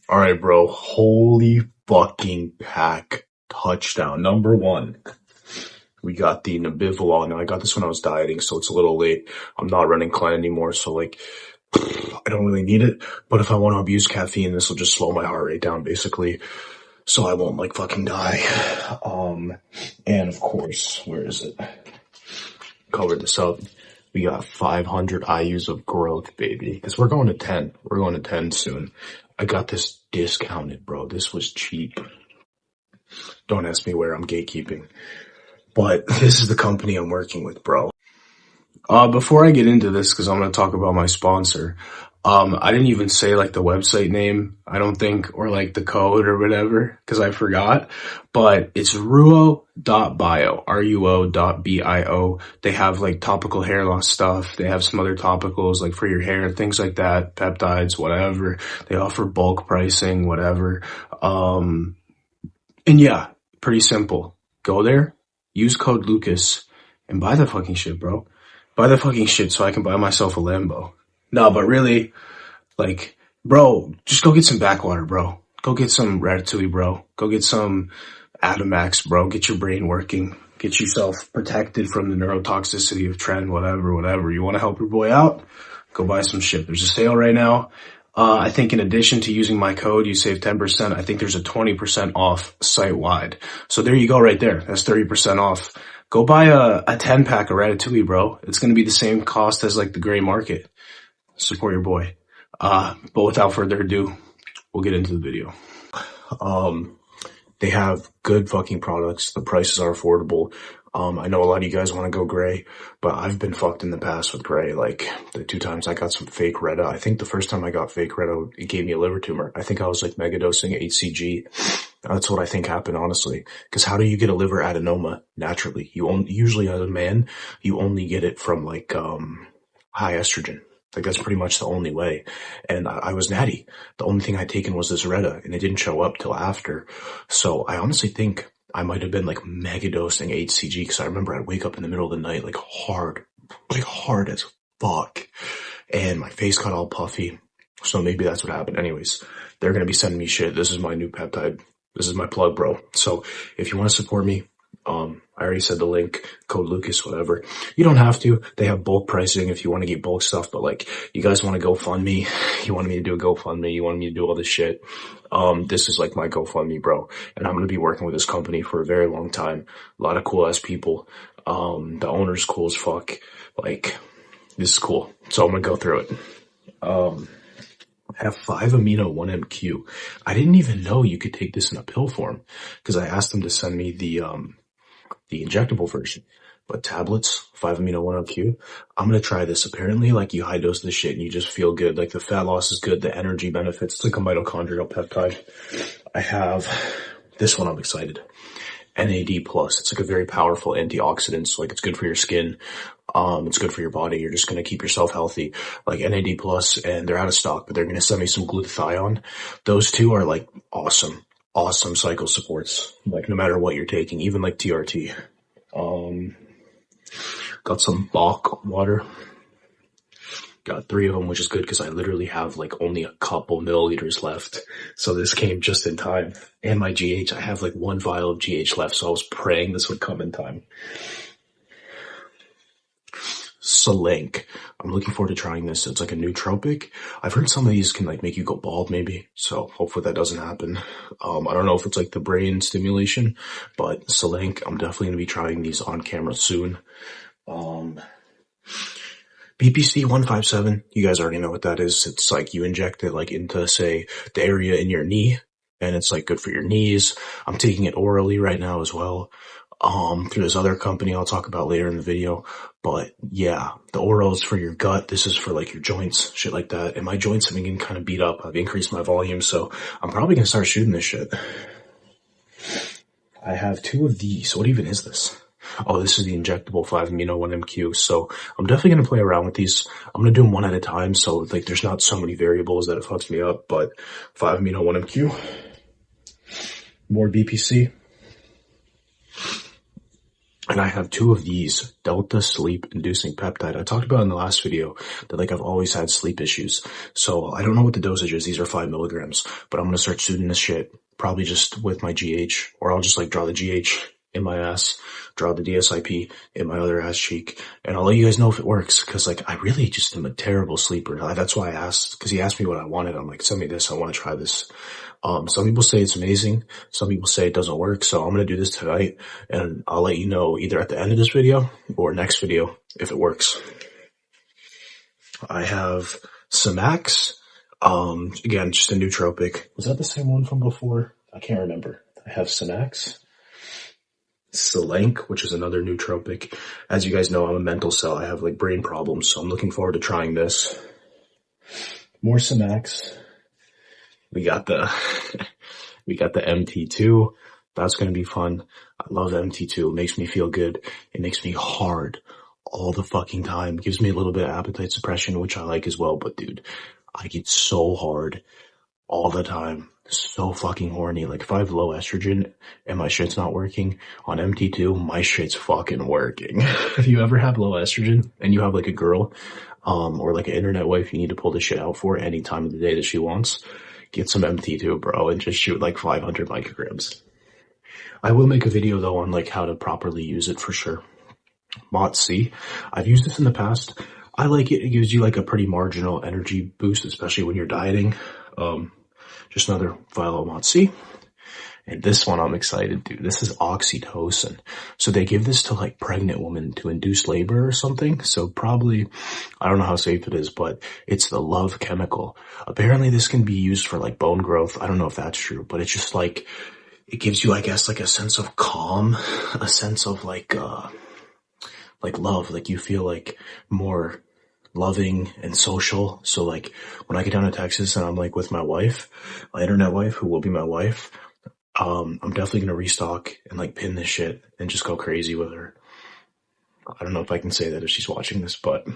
All right, bro. Holy fucking pack touchdown. Number one. We got the Nabivolol. Now, I got this when I was dieting, so it's a little late. I'm not running Clen anymore, so like, I don't really need it. But if I want to abuse caffeine, this will just slow my heart rate down, basically, so I won't like fucking die. And of course, where is it? Covered this up. We got 500 IUs of growth, baby. Because we're going to 10. We're going to 10 soon. I got this discounted, bro. This was cheap. Don't ask me where, I'm gatekeeping. But this is the company I'm working with, bro. Before I get into this, because I'm going to talk about my sponsor, I didn't even say like the website name, I don't think, or like the code or whatever, because I forgot. But it's ruo.bio, ruo.bio. They have like topical hair loss stuff. They have some other topicals like for your hair, things like that, peptides, whatever. They offer bulk pricing, whatever. And yeah, pretty simple. Go there, use code Lucas, and buy the fucking shit, bro. Buy the fucking shit so I can buy myself a Lambo. No, but really, like, bro, just go get some backwater, bro. Go get some Ratatouille, bro. Go get some Atomax, bro. Get your brain working. Get yourself protected from the neurotoxicity of trend, whatever. You want to help your boy out? Go buy some shit. There's a sale right now. I think in addition to using my code, you save 10%. I think there's a 20% off site-wide. So there you go right there. That's 30% off. Go buy a 10-pack of Ratatouille, bro. It's going to be the same cost as like the gray market. Support your boy. But without further ado, we'll get into the video. They have good fucking products. The prices are affordable. I know a lot of you guys want to go gray, but I've been fucked in the past with gray. Like the 2 times I got some fake Retta. I think the first time I got fake Retta, it gave me a liver tumor. I think I was like megadosing HCG. That's what I think happened, honestly. Because how do you get a liver adenoma naturally? Usually as a man, you only get it from like high estrogen. Like that's pretty much the only way. And I was natty. The only thing I'd taken was this Retta, and it didn't show up till after. So I honestly think I might have been like mega dosing HCG, because I remember I'd wake up in the middle of the night like hard as fuck, and my face got all puffy. So maybe that's what happened. Anyways, they're gonna be sending me shit. This is my new peptide. This is my plug, bro. So if you want to support me, I already said the link, code Lucas, whatever. You don't have to. They have bulk pricing if you want to get bulk stuff, but like, you guys want to GoFundMe, you want me to do a GoFundMe, you want me to do all this shit. This is like my GoFundMe, bro. And I'm going to be working with this company for a very long time. A lot of cool ass people. The owner's cool as fuck. Like, this is cool. So I'm going to go through it. I have 5-amino 1MQ. I didn't even know you could take this in a pill form, because I asked them to send me the injectable version. But tablets, 5-amino 1MQ, I'm going to try this. Apparently, like, you high dose this shit and you just feel good. Like, the fat loss is good, the energy benefits. It's like a mitochondrial peptide. I have this one. I'm excited. NAD+. It's like a very powerful antioxidant. So, like, it's good for your skin. It's good for your body. You're just going to keep yourself healthy. Like NAD+, and they're out of stock, but they're going to send me some glutathione. Those two are like awesome cycle supports. Like no matter what you're taking, even like TRT. Got some Bach water. Got 3 of them, which is good because I literally have like only a couple milliliters left. So this came just in time. And my GH, I have like 1 vial of GH left, so I was praying this would come in time. Selink. I'm looking forward to trying this. It's like a nootropic. I've heard some of these can like make you go bald maybe. So hopefully that doesn't happen. I don't know if it's like the brain stimulation, but Selink, I'm definitely going to be trying these on camera soon. BPC 157. You guys already know what that is. It's like you inject it like into, say, the area in your knee, and it's like good for your knees. I'm taking it orally right now as well. Through this other company I'll talk about later in the video. But yeah, the oral is for your gut. This is for like your joints, shit like that. And my joints have been getting kind of beat up. I've increased my volume, so I'm probably going to start shooting this shit. I have 2 of these. What even is this? Oh, this is the injectable 5-amino 1MQ. So I'm definitely going to play around with these. I'm going to do them one at a time. So like there's not so many variables that it fucks me up, but 5-amino 1MQ, more BPC. And I have 2 of these Delta sleep inducing peptide. I talked about in the last video that like I've always had sleep issues. So I don't know what the dosage is. These are 5 milligrams, but I'm going to start shooting this shit probably just with my GH, or I'll just like draw the GH in my ass, draw the DSIP in my other ass cheek, and I'll let you guys know if it works. Cause like I really just am a terrible sleeper. That's why I asked, cause he asked me what I wanted. I'm like, send me this. I want to try this. Some people say it's amazing. Some people say it doesn't work. So I'm going to do this tonight and I'll let you know either at the end of this video or next video if it works. I have Samax. Again, just a nootropic. Was that the same one from before? I can't remember. I have Samax. Selenk, which is another nootropic. As you guys know, I'm a mental cell. I have like brain problems. So I'm looking forward to trying this. More Samax. We got the MT2. That's going to be fun. I love MT2. It makes me feel good. It makes me hard all the fucking time. It gives me a little bit of appetite suppression, which I like as well. But dude, I get so hard all the time. So fucking horny. Like if I have low estrogen and my shit's not working on MT2, my shit's fucking working. If you ever have low estrogen and you have like a girl, or like an internet wife you need to pull this shit out for any time of the day that she wants, get some MT2, bro, and just shoot like 500 micrograms. I will make a video though on like how to properly use it for sure. MOTC. I've used this in the past. I like it. It gives you like a pretty marginal energy boost, especially when you're dieting. Just another vial of MOTC. And this one I'm excited, dude. This is oxytocin. So they give this to like pregnant women to induce labor or something. So probably, I don't know how safe it is, but it's the love chemical. Apparently this can be used for like bone growth. I don't know if that's true, but it's just like, it gives you, I guess, like a sense of calm, a sense of like love. Like you feel like more loving and social. So like when I get down to Texas and I'm like with my wife, my internet wife, who will be my wife, I'm definitely going to restock and like pin this shit and just go crazy with her. I don't know if I can say that if she's watching this, but,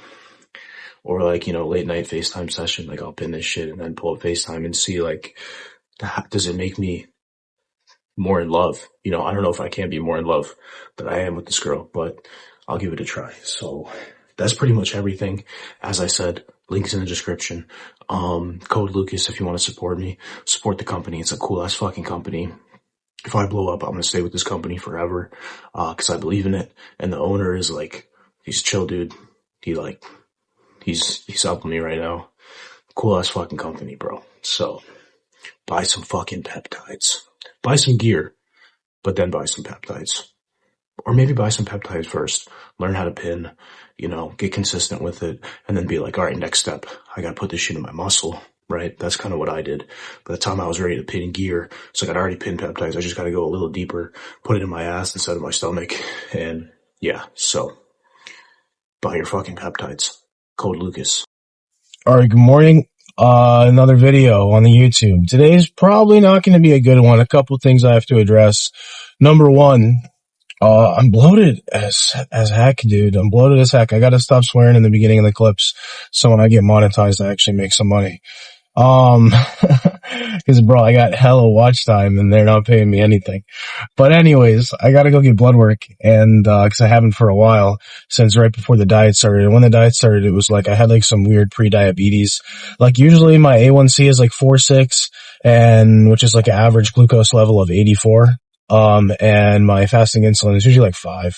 or like, you know, late night FaceTime session, like I'll pin this shit and then pull up FaceTime and see like, does it make me more in love? You know, I don't know if I can be more in love than I am with this girl, but I'll give it a try. So that's pretty much everything. As I said, links in the description. Code Lucas if you want to support me. Support the company. It's a cool ass fucking company. If I blow up, I'm going to stay with this company forever, cause I believe in it. And the owner is like, he's a chill dude. He's helping me right now. Cool ass fucking company, bro. So buy some fucking peptides. Buy some gear, but then buy some peptides. Or maybe buy some peptides first. Learn how to pin, you know, get consistent with it, and then be like, all right, next step, I gotta put this shit in my muscle. Right? That's kind of what I did. By the time I was ready to pin gear, so I got already pinned peptides. I just got to go a little deeper, put it in my ass instead of my stomach. And yeah, so buy your fucking peptides. Code Lucas. All right, good morning. Another video on the YouTube. Today's probably not going to be a good one. A couple things I have to address. Number one, I'm bloated as heck, dude. I'm bloated as heck. I got to stop swearing in the beginning of the clips so when I get monetized, I actually make some money. Cause bro, I got hella watch time and they're not paying me anything. But anyways, I gotta go get blood work and, cause I haven't for a while since right before the diet started. And when the diet started, it was like I had like some weird pre-diabetes. Like usually my A1C is like 4.6 and which is like an average glucose level of 84. And my fasting insulin is usually like 5.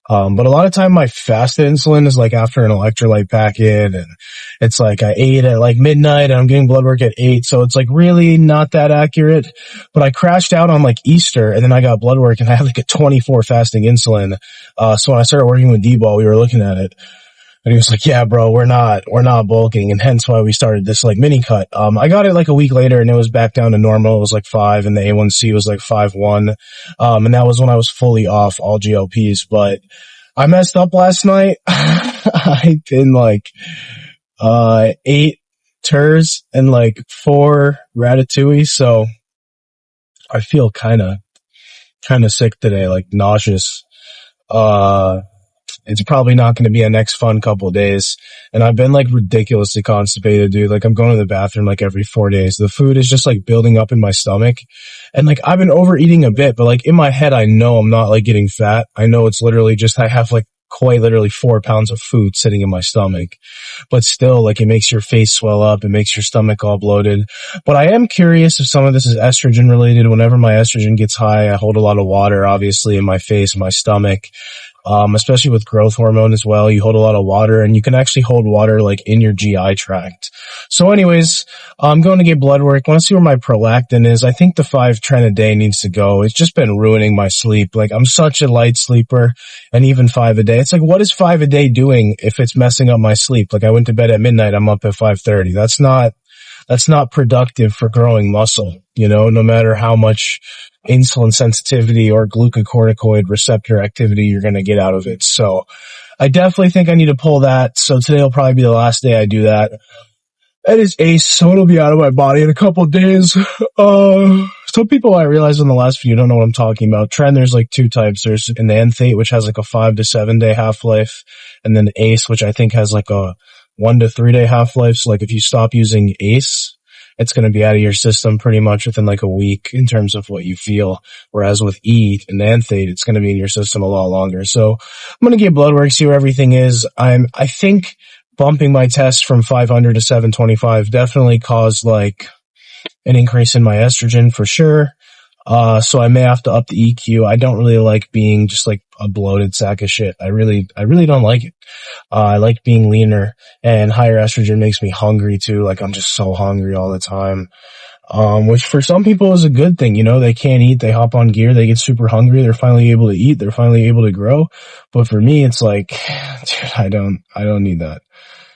But a lot of time my fasted insulin is like after an electrolyte packet and it's like I ate at like midnight and I'm getting blood work at 8. So it's like really not that accurate, but I crashed out on like Easter and then I got blood work and I had like a 24 fasting insulin. So when I started working with D-Ball, we were looking at it. And he was like, yeah, bro, we're not bulking. And hence why we started this like mini cut. I got it like a week later and it was back down to normal. It was like 5 and the A1C was like 5.1. And that was when I was fully off all GLPs, but I messed up last night. I did like, 8 Turs and like 4 Ratatouille. So I feel kind of sick today, like nauseous. it's probably not going to be a next fun couple of days. And I've been like ridiculously constipated, dude. Like I'm going to the bathroom like every 4 days. The food is just like building up in my stomach. And like I've been overeating a bit, but like in my head, I know I'm not like getting fat. I know it's literally just, I have like quite literally 4 pounds of food sitting in my stomach, but still like it makes your face swell up. It makes your stomach all bloated. But I am curious if some of this is estrogen related. Whenever my estrogen gets high, I hold a lot of water, obviously, in my face, my stomach. Especially with growth hormone as well. You hold a lot of water and you can actually hold water like in your GI tract. So anyways, I'm going to get blood work. I want to see where my prolactin is. I think the 5 tren a day needs to go. It's just been ruining my sleep. Like I'm such a light sleeper, and even 5 a day. It's like, what is 5 a day doing if it's messing up my sleep? Like I went to bed at midnight. I'm up at 5:30. That's not productive for growing muscle, no matter how much insulin sensitivity or glucocorticoid receptor activity you're going to get out of it. So I definitely think I need to pull that. So today will probably be the last day I do that. That is ace, so it'll be out of my body in a couple of days. Some people, I realized in the last video, don't know what I'm talking about. Tren, there's like 2 types. There's an anthate, which has like a 5 to 7 day half-life, and then ace, which I think has like a 1 to 3 day half-life. So like if you stop using ace, it's going to be out of your system pretty much within like a week in terms of what you feel. Whereas with E and anthate, it's going to be in your system a lot longer. So I'm going to get blood work, see where everything is. I think bumping my test from 500 to 725 definitely caused like an increase in my estrogen for sure. So I may have to up the EQ. I don't really like being just like a bloated sack of shit. I really don't like it. I like being leaner, and higher estrogen makes me hungry too. Like I'm just so hungry all the time. Which for some people is a good thing. They can't eat. They hop on gear. They get super hungry. They're finally able to eat. They're finally able to grow. But for me, it's like, dude, I don't need that.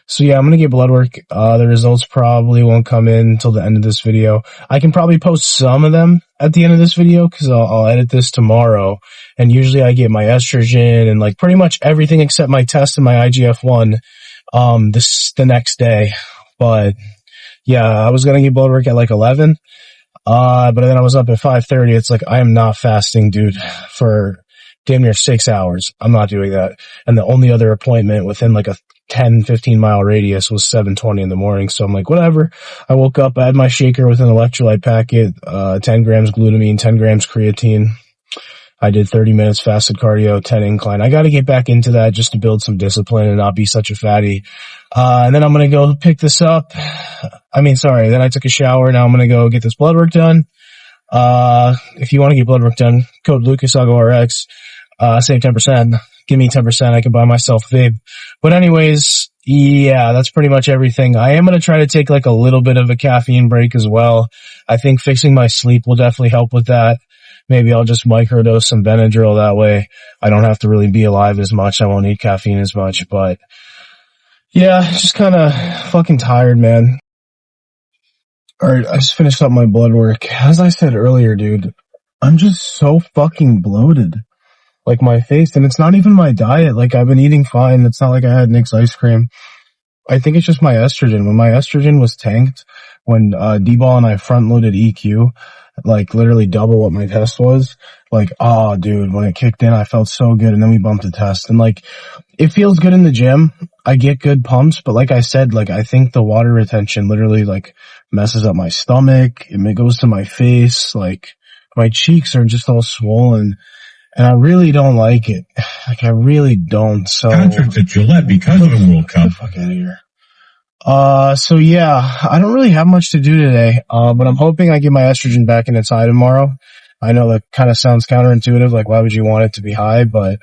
So yeah, I'm going to get blood work. The results probably won't come in until the end of this video. I can probably post some of them at the end of this video because I'll edit this tomorrow. And usually I get my estrogen and like pretty much everything except my test and my IGF-1, the next day. But yeah, I was going to get blood work at like 11. But then I was up at 5:30. It's like, I am not fasting, dude, for damn near 6 hours. I'm not doing that. And the only other appointment within like a 10-15 mile radius was 7:20 in the morning. So I'm like, whatever. I woke up, I had my shaker with an electrolyte packet, 10 grams glutamine, 10 grams creatine. I did 30 minutes fasted cardio, 10 incline. I got to get back into that just to build some discipline and not be such a fatty. And then I'm going to go pick this up. Then I took a shower. Now I'm going to go get this blood work done. If you want to get blood work done, code lucasegolifts, save 10%. Give me 10%. I can buy myself vape. But anyways, yeah, that's pretty much everything. I am going to try to take like a little bit of a caffeine break as well. I think fixing my sleep will definitely help with that. Maybe I'll just microdose some Benadryl. That way I don't have to really be alive as much. I won't need caffeine as much. But yeah, just kind of fucking tired, man. Alright, I just finished up my blood work. As I said earlier, dude, I'm just so fucking bloated. Like my face, and it's not even my diet. Like I've been eating fine. It's not like I had Nick's ice cream. I think it's just my estrogen. When my estrogen was tanked, when D-Ball and I front-loaded EQ, like literally double what my test was, like, oh dude, when it kicked in, I felt so good, and then we bumped the test. And like, it feels good in the gym. I get good pumps, but like I said, like I think the water retention literally like messes up my stomach. It goes to my face. Like my cheeks are just all swollen. And I really don't like it. Like, I really don't. So contract at Gillette because of the World Cup. Get the fuck out of here. So yeah, I don't really have much to do today. But I'm hoping I get my estrogen back in its high tomorrow. I know that kind of sounds counterintuitive. Like, why would you want it to be high? But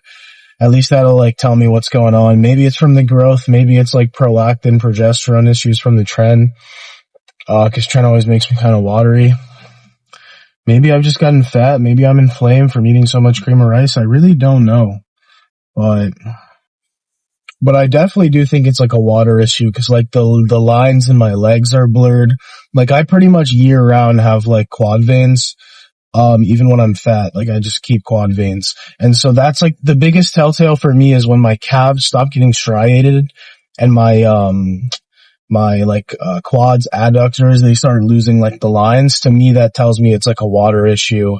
at least that'll like tell me what's going on. Maybe it's from the growth. Maybe it's like prolactin, progesterone issues from the tren. Cause tren always makes me kind of watery. Maybe I've just gotten fat. Maybe I'm inflamed from eating so much cream of rice. I really don't know. But I definitely do think it's like a water issue because like the lines in my legs are blurred. Like I pretty much year round have like quad veins. Even when I'm fat, like I just keep quad veins. And so that's like the biggest telltale for me is when my calves stop getting striated and my quads, adductors, they start losing like the lines. To me, that tells me it's like a water issue.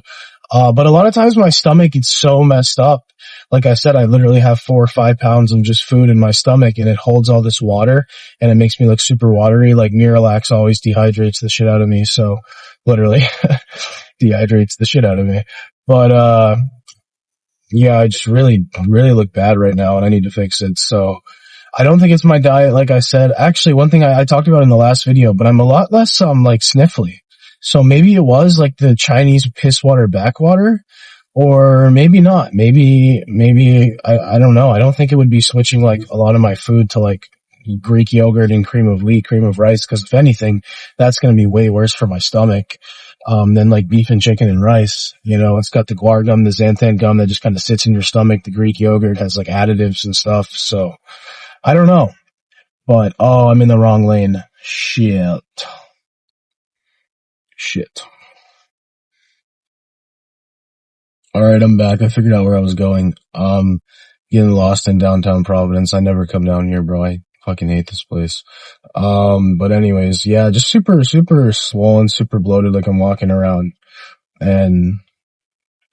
But a lot of times my stomach gets so messed up. Like I said, I literally have 4 or 5 pounds of just food in my stomach, and it holds all this water, and it makes me look super watery. Like Miralax always dehydrates the shit out of me, so literally dehydrates the shit out of me. But yeah, I just really look bad right now, and I need to fix it. So I don't think it's my diet, like I said. Actually, one thing I talked about in the last video, but I'm a lot less like sniffly. So maybe it was like the Chinese piss water backwater, or maybe not. Maybe I don't know. I don't think it would be switching like a lot of my food to like Greek yogurt and cream of wheat, cream of rice, because if anything, that's going to be way worse for my stomach than like beef and chicken and rice. You know, it's got the guar gum, the xanthan gum that just kind of sits in your stomach. The Greek yogurt has like additives and stuff. So I don't know. But oh, I'm in the wrong lane. Shit. Alright, I'm back. I figured out where I was going. Getting lost in downtown Providence. I never come down here, bro. I fucking hate this place. But anyways, yeah, just super swollen, super bloated, like I'm walking around. And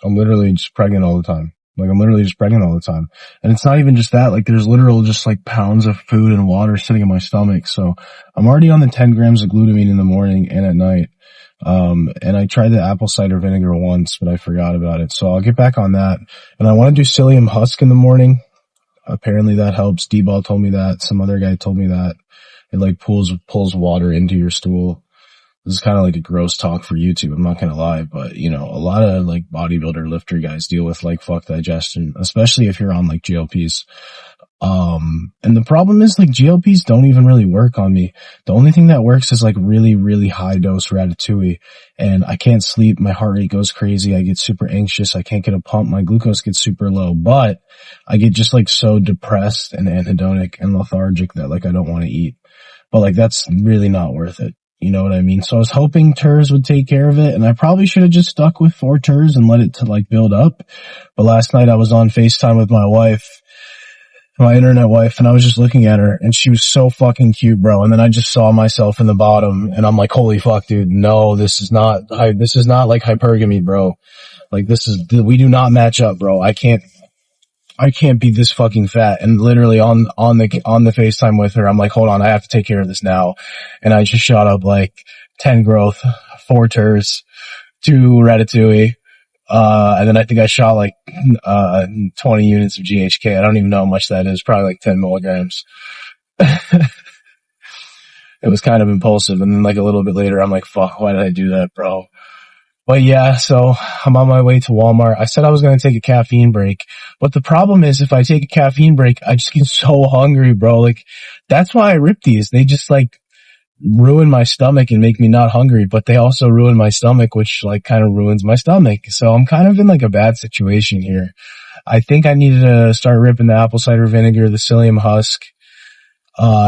I'm literally just pregnant all the time. And it's not even just that, like there's literal just like pounds of food and water sitting in my stomach. So I'm already on the 10 grams of glutamine in the morning and at night. And I tried the apple cider vinegar once, but I forgot about it. So I'll get back on that. And I want to do psyllium husk in the morning. Apparently that helps. D-Ball told me that. Some other guy told me that. It like pulls water into your stool. This is kind of like a gross talk for YouTube. I'm not going to lie, but you know, a lot of like bodybuilder lifter guys deal with like fuck digestion, especially if you're on like GLPs. And the problem is like GLPs don't even really work on me. The only thing that works is like really high dose ratatouille, and I can't sleep. My heart rate goes crazy. I get super anxious. I can't get a pump. My glucose gets super low, but I get just like so depressed and anhedonic and lethargic that like I don't want to eat. But like that's really not worth it. You know what I mean? So I was hoping TERS would take care of it, and I probably should have just stuck with 4 TERS and let it to like build up. But last night I was on FaceTime with my wife, my internet wife, and I was just looking at her, and she was so fucking cute, bro. And then I just saw myself in the bottom, and I'm like, holy fuck, dude, no, this is not like hypergamy, bro. Like we do not match up, bro. I can't be this fucking fat. And literally on the FaceTime with her, I'm like, hold on, I have to take care of this now. And I just shot up like 10 growth, 4 TERS, 2 ratatouille. And then I think I shot like 20 units of GHK. I don't even know how much that is. Probably like 10 milligrams. It was kind of impulsive. And then like a little bit later, I'm like, fuck, why did I do that, bro? But yeah, so I'm on my way to Walmart. I said I was going to take a caffeine break. But the problem is if I take a caffeine break, I just get so hungry, bro. Like that's why I rip these. They just like ruin my stomach and make me not hungry, but they also ruin my stomach, which like kind of ruins my stomach. So I'm kind of in like a bad situation here. I think I needed to start ripping the apple cider vinegar, the psyllium husk,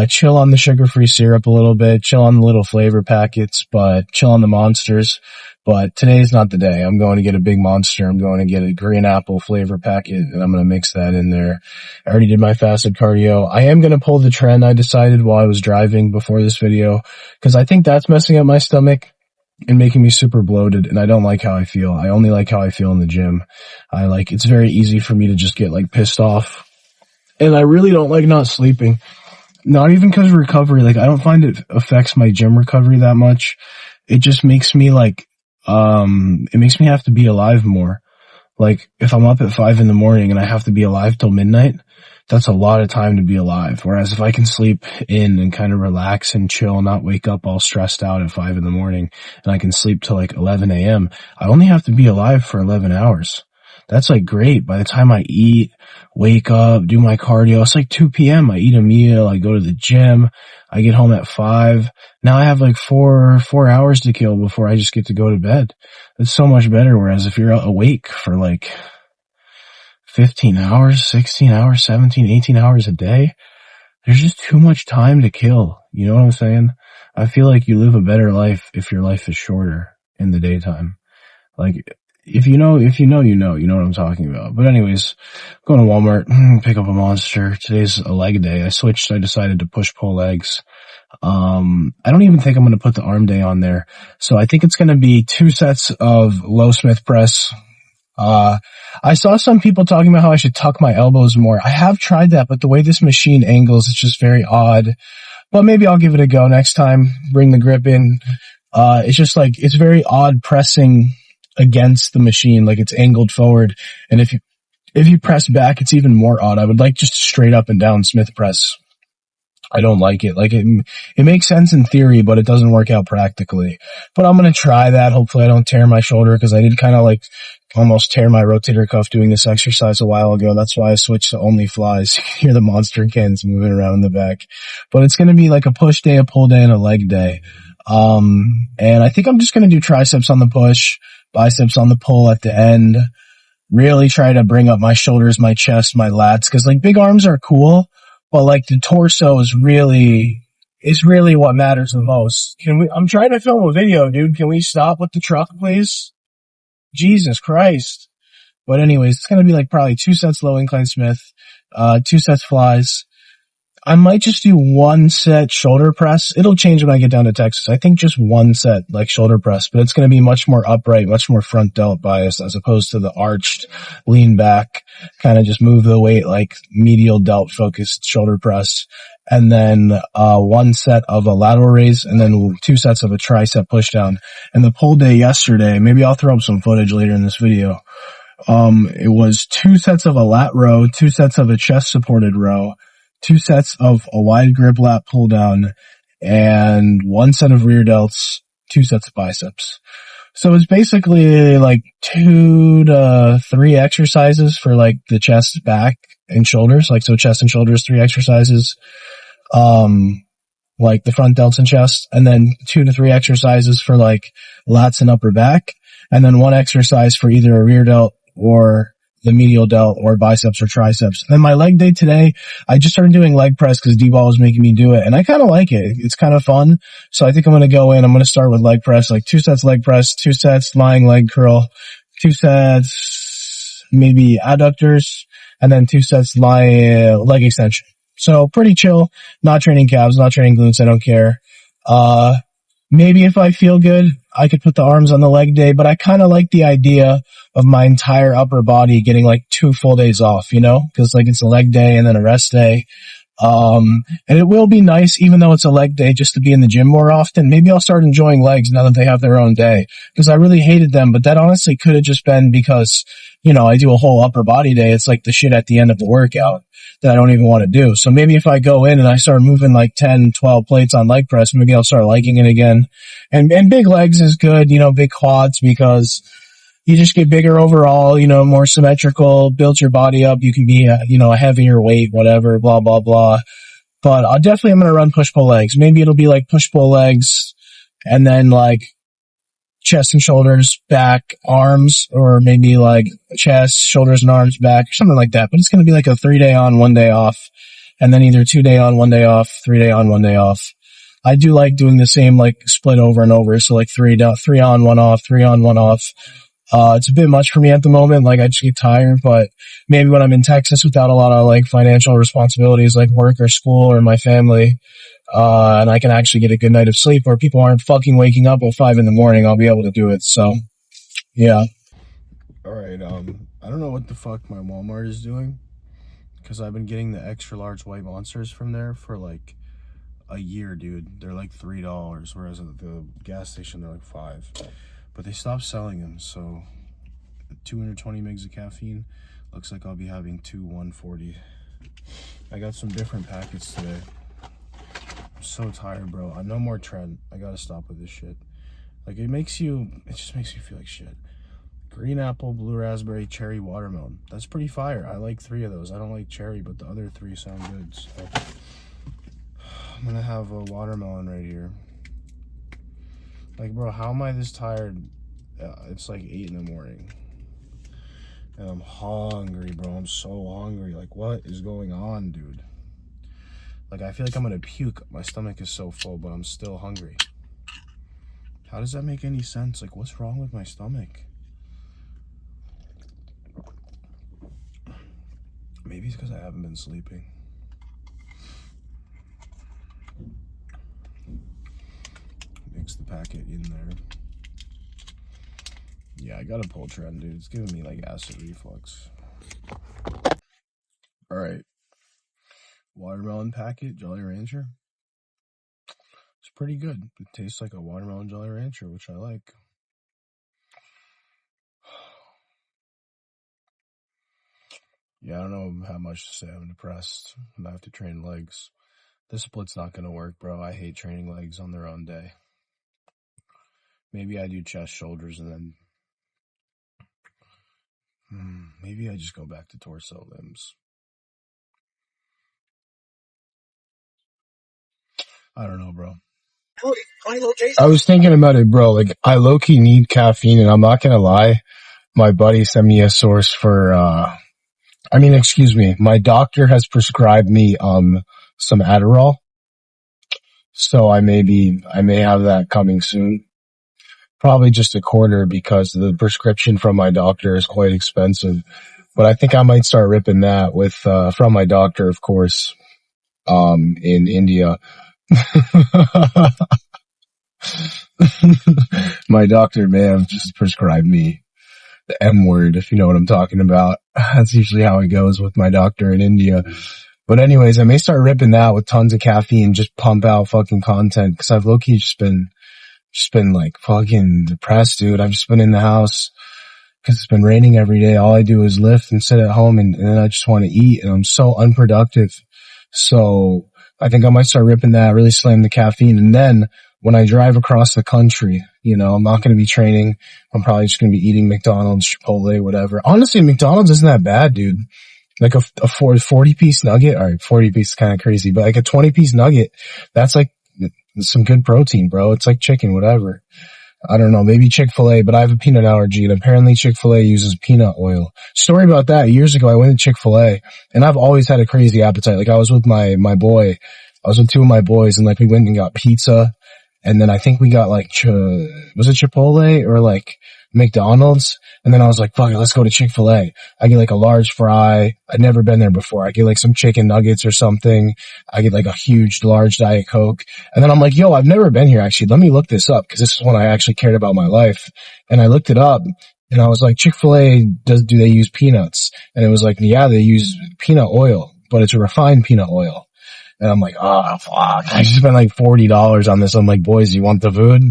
chill on the sugar-free syrup a little bit, chill on the little flavor packets, but chill on the monsters. But today's not the day. I'm going to get a big monster. I'm going to get a green apple flavor packet, and I'm going to mix that in there. I already did my fasted cardio. I am going to pull the trend I decided while I was driving before this video, because I think that's messing up my stomach and making me super bloated, and I don't like how I feel. I only like how I feel in the gym. It's very easy for me to just get like pissed off, and I really don't like not sleeping. Not even because of recovery. Like I don't find it affects my gym recovery that much. It just makes me like, it makes me have to be alive more. Like if I'm up at 5 a.m. and I have to be alive till midnight, that's a lot of time to be alive. Whereas if I can sleep in and kind of relax and chill, not wake up all stressed out at 5 a.m. and I can sleep till like 11 a.m., I only have to be alive for 11 hours. That's like great. By the time I eat, wake up, do my cardio, it's like 2 p.m. I eat a meal, I go to the gym, I get home at 5. Now I have like four hours to kill before I just get to go to bed. It's so much better. Whereas if you're awake for like 15 hours, 16 hours, 17, 18 hours a day, there's just too much time to kill. You know what I'm saying? I feel like you live a better life if your life is shorter in the daytime. Like, if you know what I'm talking about. But anyways, going to Walmart, pick up a monster. Today's a leg day. I decided to push-pull legs. I don't even think I'm going to put the arm day on there. So I think it's going to be 2 sets of low Smith press I saw some people talking about how I should tuck my elbows more. I have tried that, but the way this machine angles, it's just very odd. But maybe I'll give it a go next time. Bring the grip in. It's just like, it's very odd pressing against the machine, like it's angled forward. And if you press back, it's even more odd. I would like just straight up and down Smith press. I don't like it. Like it makes sense in theory, but it doesn't work out practically. But I'm going to try that. Hopefully I don't tear my shoulder, because I did kind of like almost tear my rotator cuff doing this exercise a while ago. That's why I switched to only flies. You can hear the monster cans moving around in the back, but it's going to be like a push day, a pull day, and a leg day. And I think I'm just going to do triceps on the push, biceps on the pull at the end. Really try to bring up my shoulders, my chest, my lats, because like big arms are cool, but like the torso is really what matters the most. I'm trying to film a video, dude. Can we stop with the truck, please? Jesus Christ. But anyways, it's going to be like probably 2 sets low incline Smith, 2 sets flies. I might just do 1 set shoulder press. It'll change when I get down to Texas. I think just 1 set, like shoulder press, but it's going to be much more upright, much more front delt bias, as opposed to the arched, lean back, kind of just move the weight like medial delt focused shoulder press. And then, 1 set of a lateral raise, and then 2 sets of a tricep push down. And the pull day yesterday, maybe I'll throw up some footage later in this video. It was 2 sets of a lat row, 2 sets of a chest supported row, 2 sets of a wide grip lat pull down, and 1 set of rear delts, 2 sets of biceps. So it's basically like 2 to 3 exercises for like the chest, back, and shoulders. Like, so chest and shoulders, 3 exercises. Like the front delts and chest, and then 2 to 3 exercises for like lats and upper back, and then 1 exercise for either a rear delt or the medial delt or biceps or triceps. And then my leg day today, I just started doing leg press because D-Ball was making me do it, and I kind of like it. It's kind of fun. So I think I'm going to go in. I'm going to start with leg press, like 2 sets leg press, 2 sets lying leg curl, 2 sets maybe adductors, and then 2 sets leg extension. So pretty chill, not training calves, not training glutes, I don't care. Maybe if I feel good, I could put the arms on the leg day, but I kind of like the idea of my entire upper body getting like 2 full days off, you know, cause like it's a leg day and then a rest day. And it will be nice, even though it's a leg day, just to be in the gym more often. Maybe I'll start enjoying legs now that they have their own day, because I really hated them, but that honestly could have just been because, you know, I do a whole upper body day. It's like the shit at the end of the workout that I don't even want to do. So maybe if I go in and I start moving like 10, 12 plates on leg press, maybe I'll start liking it again. And big legs is good, you know, big quads, because you just get bigger overall, you know, more symmetrical, builds your body up. You can be, you know, a heavier weight, whatever, blah, blah, blah. But I'm going to run push-pull legs. Maybe it'll be like push-pull legs and then like chest and shoulders, back, arms, or maybe like chest, shoulders and arms, back, something like that. But it's going to be like a 3-day on, 1 day off, and then either 2-day on, 1 day off, 3-day on, 1 day off. I do like doing the same like split over and over. So like 3 on, 1 off, 3 on, 1 off. It's a bit much for me at the moment. Like I just get tired, but maybe when I'm in Texas without a lot of like financial responsibilities like work or school or my family, and I can actually get a good night of sleep where people aren't fucking waking up at 5 a.m, I'll be able to do it. So yeah. All right. I don't know what the fuck my Walmart is doing, because I've been getting the extra large white monsters from there for like a year, dude. They're like $3, whereas at the gas station they're like $5. But they stopped selling them, so 220 megs of caffeine. Looks like I'll be having 2 140. I got some different packets today. I'm so tired, bro. I'm no more Trent. I gotta stop with this shit. Like, it just makes you feel like shit. Green apple, blue raspberry, cherry, watermelon. That's pretty fire. I like 3 of those. I don't like cherry, but the other 3 sound good. So I'm gonna have a watermelon right here. Like, bro, how am I this tired? It's like 8 in the morning. And I'm hungry, bro. I'm so hungry. Like, what is going on, dude? Like, I feel like I'm gonna puke. My stomach is so full, but I'm still hungry. How does that make any sense? Like, what's wrong with my stomach? Maybe it's because I haven't been sleeping. Mix the packet in there. Yeah, I got a pull trend, dude. It's giving me like acid reflux. All right. Watermelon packet, Jolly Rancher. It's pretty good. It tastes like a watermelon Jolly Rancher, which I like. Yeah, I don't know how much to say. I'm depressed and I have to train legs. This split's not going to work, bro. I hate training legs on their own day. Maybe I do chest, shoulders, and then maybe I just go back to torso, limbs. I don't know, bro. I was thinking about it, bro. Like, I low-key need caffeine, and I'm not going to lie. My buddy sent me a source for, my doctor has prescribed me, some Adderall. So I may have that coming soon. Probably just a quarter because the prescription from my doctor is quite expensive. But I think I might start ripping that with, from my doctor, of course, in India. My doctor may have just prescribed me the M word, if you know what I'm talking about. That's usually how it goes with my doctor in India. But anyways, I may start ripping that with tons of caffeine, just pump out fucking content, cause I've low-key just been like fucking depressed, dude. I've just been in the house cause it's been raining every day. All I do is lift and sit at home and then I just want to eat and I'm so unproductive. So I think I might start ripping that, really slam the caffeine. And then when I drive across the country, you know, I'm not going to be training. I'm probably just going to be eating McDonald's, Chipotle, whatever. Honestly, McDonald's isn't that bad, dude. Like a 40-piece nugget. All right, 40 piece is kind of crazy, but like a 20-piece nugget, that's like some good protein, bro. It's like chicken, whatever. I don't know, maybe Chick-fil-A, but I have a peanut allergy and apparently Chick-fil-A uses peanut oil. Story about that, years ago I went to Chick-fil-A and I've always had a crazy appetite. Like I was with my boy, I was with two of my boys and like we went and got pizza and then I think we got like, was it Chipotle or like McDonald's? And then I was like, fuck it, let's go to Chick-fil-A. I get like a large fry. I'd never been there before. I get like some chicken nuggets or something. I get like a huge, large Diet Coke. And then I'm like, yo, I've never been here actually. Let me look this up because this is when I actually cared about my life. And I looked it up and I was like, Chick-fil-A, do they use peanuts? And it was like, yeah, they use peanut oil, but it's a refined peanut oil. And I'm like, oh, fuck. I just spent like $40 on this. I'm like, boys, you want the food?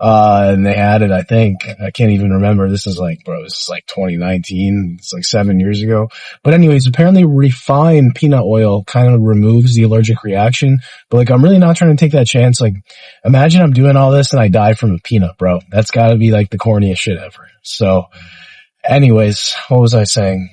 And they had it, I think. I can't even remember. This is like, bro, this is like 2019. It's like 7 years ago. But anyways, apparently refined peanut oil kind of removes the allergic reaction. But like, I'm really not trying to take that chance. Like, imagine I'm doing all this and I die from a peanut, bro. That's gotta be like the corniest shit ever. So anyways, what was I saying?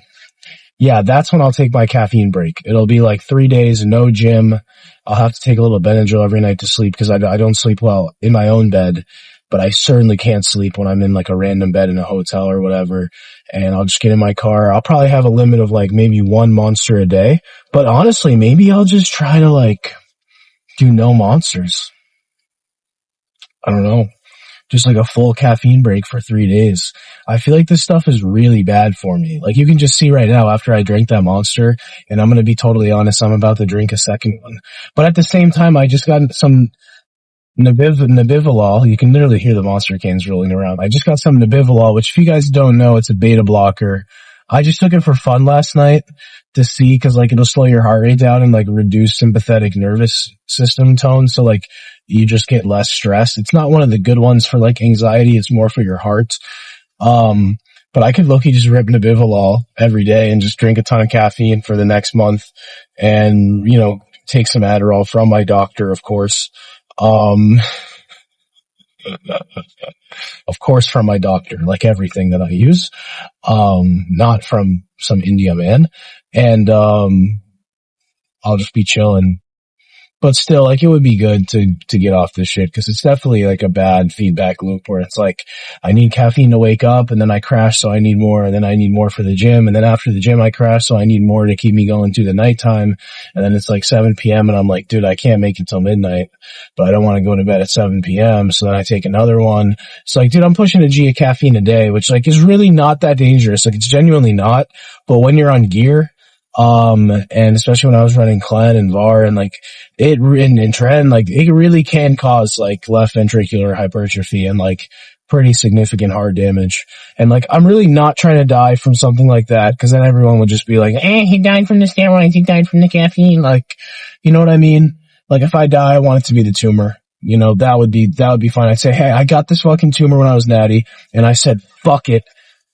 Yeah, that's when I'll take my caffeine break. It'll be like 3 days, no gym. I'll have to take a little Benadryl every night to sleep because I don't sleep well in my own bed, but I certainly can't sleep when I'm in like a random bed in a hotel or whatever. And I'll just get in my car. I'll probably have a limit of like maybe one monster a day, but honestly, maybe I'll just try to like do no monsters. I don't know. Just like a full caffeine break for 3 days. I feel like this stuff is really bad for me. Like you can just see right now after I drink that monster, and I'm going to be totally honest, I'm about to drink a second one. But at the same time, I just got some Nabivolol. You can literally hear the monster cans rolling around. I just got some Nabivolol, which if you guys don't know, it's a beta blocker. I just took it for fun last night to see, cause like it'll slow your heart rate down and like reduce sympathetic nervous system tone. So like you just get less stress. It's not one of the good ones for like anxiety. It's more for your heart. But I could low-key just rip Nabivolol every day and just drink a ton of caffeine for the next month and, you know, take some Adderall from my doctor, of course. Of course from my doctor, like everything that I use. Not from some India man. And, I'll just be chilling. But still, like, it would be good to get off this shit, because it's definitely like a bad feedback loop where it's like, I need caffeine to wake up, and then I crash, so I need more, and then I need more for the gym, and then after the gym I crash, so I need more to keep me going through the nighttime, and then it's like 7 p.m., and I'm like, dude, I can't make it till midnight, but I don't want to go to bed at 7 p.m., so then I take another one. It's like, dude, I'm pushing a G of caffeine a day, which like is really not that dangerous. Like, it's genuinely not, but when you're on gear, and especially when I was running Clen and VAR and like it in trend, like it really can cause like left ventricular hypertrophy and like pretty significant heart damage. And like, I'm really not trying to die from something like that, because then everyone would just be like, he died from the steroids, he died from the caffeine. Like, you know what I mean? Like, if I die, I want it to be the tumor. You know, that would be fine. I'd say, hey, I got this fucking tumor when I was natty, and I said, fuck it,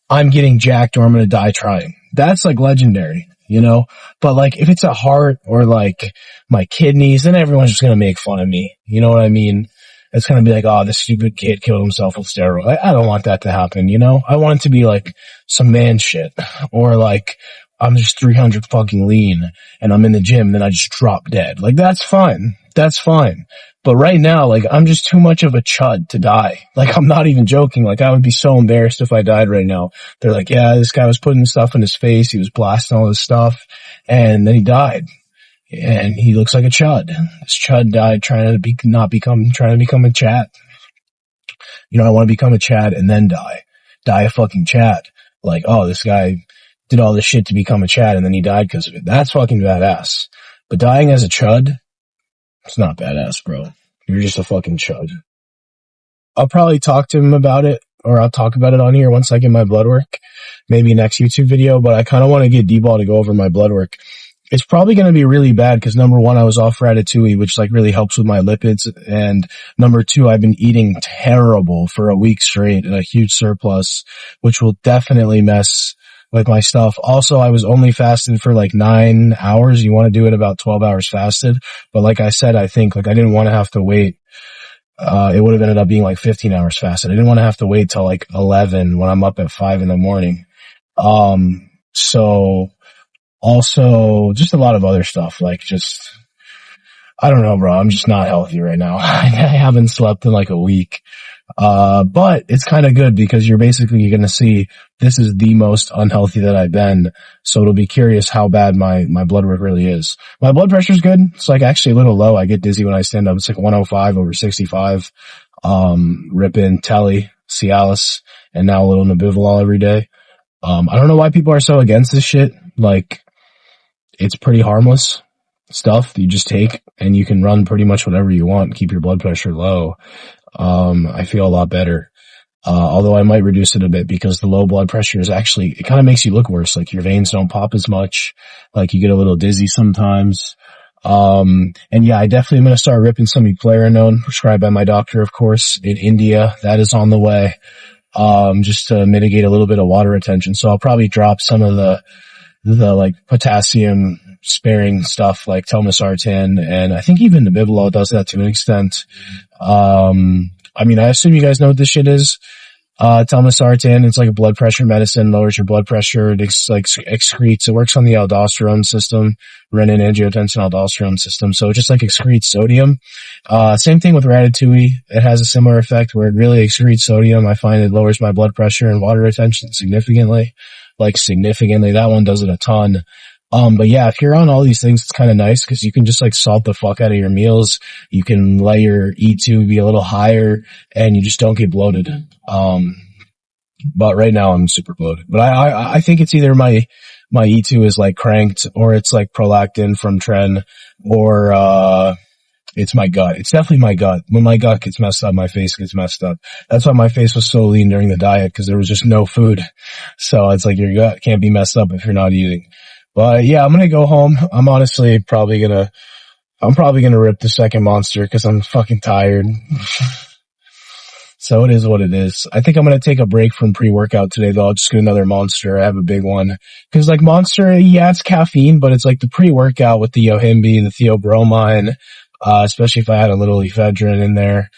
I'm getting jacked or I'm gonna die trying. That's like legendary, you know? But like, if it's a heart or like my kidneys, then everyone's just gonna make fun of me. You know what I mean? It's gonna be like, oh, this stupid kid killed himself with steroids. I don't want that to happen, you know? I want it to be like some man shit. Or like, I'm just 300 fucking lean and I'm in the gym, then I just drop dead. Like, that's fine. That's fine. But right now, like, I'm just too much of a chud to die. Like, I'm not even joking. Like, I would be so embarrassed if I died right now. They're like, yeah, this guy was putting stuff in his face. He was blasting all this stuff. And then he died. And he looks like a chud. This chud died trying to become a Chad. You know, I want to become a Chad and then die. Die a fucking Chad. Like, oh, this guy did all this shit to become a Chad and then he died because of it. That's fucking badass. But dying as a chud, it's not badass, bro. You're just a fucking chud. I'll probably talk to him about it, or I'll talk about it on here once I get my blood work. Maybe next YouTube video, but I kind of want to get D-Ball to go over my blood work. It's probably going to be really bad because number one, I was off Ratatouille, which like really helps with my lipids. And number two, I've been eating terrible for a week straight and a huge surplus, which will definitely mess with my stuff. Also, I was only fasted for like 9 hours. You want to do it about 12 hours fasted. But like I said, I think like I didn't want to have to wait. It would have ended up being like 15 hours fasted. I didn't want to have to wait till like 11 when I'm up at 5 in the morning. So also just a lot of other stuff, like just, I don't know, bro. I'm just not healthy right now. I haven't slept in like a week. But it's kind of good because you're basically going to see this is the most unhealthy that I've been. So it'll be curious how bad my blood work really is. My blood pressure's good. It's like actually a little low. I get dizzy when I stand up. It's like 105/65. Ripping Telly, Cialis, and now a little Nabivolol every day. I don't know why people are so against this shit. Like, it's pretty harmless stuff that you just take and you can run pretty much whatever you want and keep your blood pressure low. I feel a lot better. Although I might reduce it a bit because the low blood pressure is actually, it kind of makes you look worse. Like your veins don't pop as much. Like you get a little dizzy sometimes. And yeah, I definitely am going to start ripping some eplerenone prescribed by my doctor, of course, in India. That is on the way. Just to mitigate a little bit of water retention. So I'll probably drop some of the like potassium sparing stuff like telmisartan, and I think even Nabivolol does that to an extent. I mean, I assume you guys know what this shit is. Telmisartan, it's like a blood pressure medicine, lowers your blood pressure. It excretes, it works on the aldosterone system, renin, angiotensin, aldosterone system. So it just like excretes sodium. Same thing with Ratatouille. It has a similar effect where it really excretes sodium. I find it lowers my blood pressure and water retention significantly. Like significantly. That one does it a ton. But yeah, if you're on all these things, it's kind of nice because you can just like salt the fuck out of your meals. You can let your E2 be a little higher and you just don't get bloated. But right now I'm super bloated. But I think it's either my E2 is like cranked or it's like prolactin from Tren or, it's my gut. It's definitely my gut. When my gut gets messed up, my face gets messed up. That's why my face was so lean during the diet because there was just no food. So it's like your gut can't be messed up if you're not eating. But yeah, I'm going to go home. I'm honestly probably going to rip the second monster because I'm fucking tired. So it is what it is. I think I'm going to take a break from pre-workout today though. I'll just get another monster. I have a big one. Cause like monster, yeah, it's caffeine, but it's like the pre-workout with the Yohimbe, the theobromine, especially if I had a little ephedrine in there.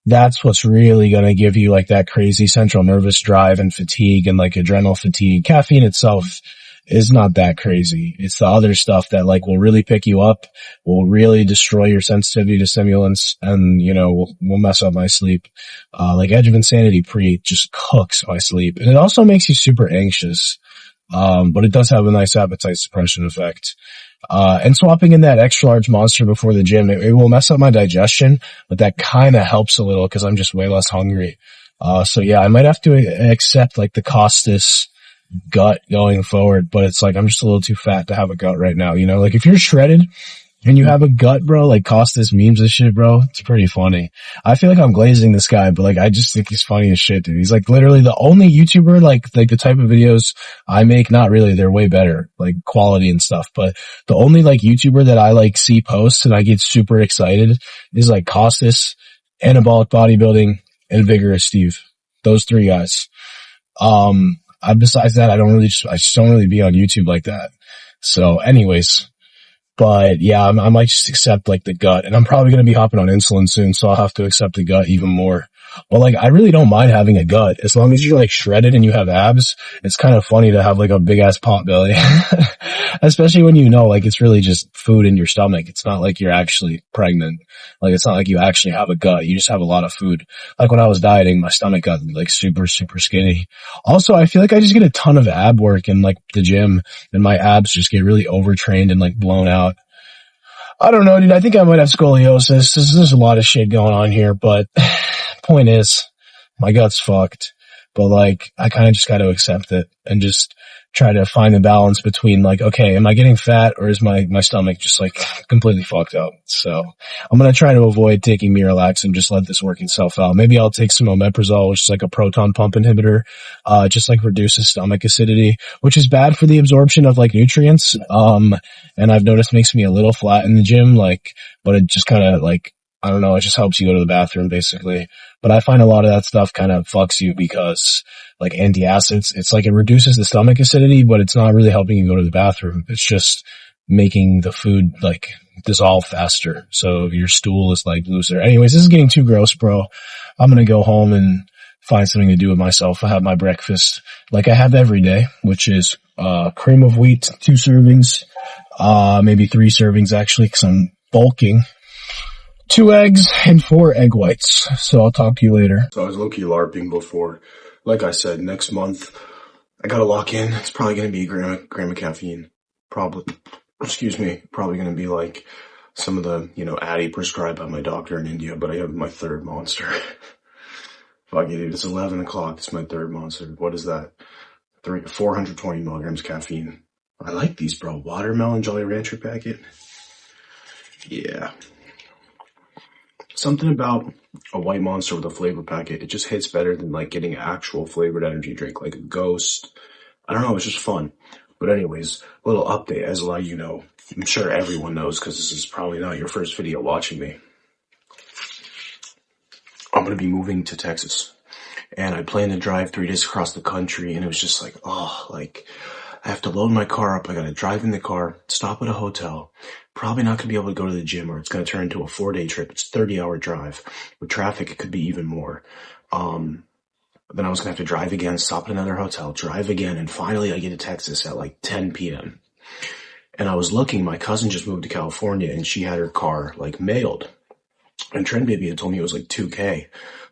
That's what's really going to give you like that crazy central nervous drive and fatigue and like adrenal fatigue. Caffeine itself is not that crazy. It's the other stuff that like will really pick you up, will really destroy your sensitivity to stimulants, and you know, will mess up my sleep. Like Edge of Insanity pre just cooks my sleep. And it also makes you super anxious. But it does have a nice appetite suppression effect. And swapping in that extra large monster before the gym, it will mess up my digestion, but that kind of helps a little because I'm just way less hungry. So yeah, I might have to accept like the Costas gut going forward, but it's like I'm just a little too fat to have a gut right now, you know? Like if you're shredded And you have a gut, bro, like Costas memes and shit, bro. It's pretty funny. I feel like I'm glazing this guy, but like I just think he's funny as shit, dude. He's like literally the only YouTuber, like the type of videos I make, not really, they're way better, like quality and stuff, but the only like YouTuber that I like see posts and I get super excited is like Costas, Anabolic Bodybuilding, and Vigorous Steve. Those three guys. Besides that, I just don't really be on YouTube like that. So anyways, but yeah, I might just accept like the gut, and I'm probably going to be hopping on insulin soon, so I'll have to accept the gut even more. But like, I really don't mind having a gut as long as you're like shredded and you have abs. It's kind of funny to have like a big ass pot belly, especially when you know like it's really just food in your stomach. It's not like you're actually pregnant. Like it's not like you actually have a gut. You just have a lot of food. Like when I was dieting, my stomach got like super, super skinny. Also, I feel like I just get a ton of ab work in like the gym, and my abs just get really overtrained and like blown out. I don't know, dude. I think I might have scoliosis. There's a lot of shit going on here, but point is, my gut's fucked. But like, I kind of just got to accept it and just try to find the balance between like, okay, am I getting fat or is my stomach just like completely fucked up? So I'm going to try to avoid taking Miralax and just let this work itself out. Maybe I'll take some omeprazole, which is like a proton pump inhibitor, just like reduces stomach acidity, which is bad for the absorption of like nutrients. And I've noticed makes me a little flat in the gym, like, but it just kind of like, I don't know, it just helps you go to the bathroom basically. But I find a lot of that stuff kind of fucks you because like antacids, it's like it reduces the stomach acidity, but it's not really helping you go to the bathroom. It's just making the food like dissolve faster. So your stool is like looser. Anyways, this is getting too gross, bro. I'm going to go home and find something to do with myself. I have my breakfast like I have every day, which is, cream of wheat, 2 servings, maybe 3 servings actually, cause I'm bulking. 2 eggs and 4 egg whites. So I'll talk to you later. So I was low-key LARPing before. Like I said, next month, I gotta lock in. It's probably gonna be a gram of caffeine. Probably going to be like some of the, Addy prescribed by my doctor in India, but I have my 3rd monster. Fuck it, dude. It's 11 o'clock. It's my 3rd monster. What is that? 420 milligrams caffeine. I like these, bro. Watermelon Jolly Rancher packet. Yeah. Something about a white monster with a flavor packet, it just hits better than like getting an actual flavored energy drink, like a Ghost. I don't know, it's just fun. But anyways, a little update, as a lot of you know. I'm sure everyone knows because this is probably not your first video watching me. I'm going to be moving to Texas. And I plan to drive 3 days across the country, and it was just like, I have to load my car up. I got to drive in the car, stop at a hotel. Probably not going to be able to go to the gym, or it's going to turn into a 4-day trip. It's a 30-hour drive. With traffic, it could be even more. Then I was going to have to drive again, stop at another hotel, drive again, and finally I get to Texas at like 10 p.m. And I was looking, my cousin just moved to California, and she had her car like mailed. And Trend Baby had told me it was like $2,000.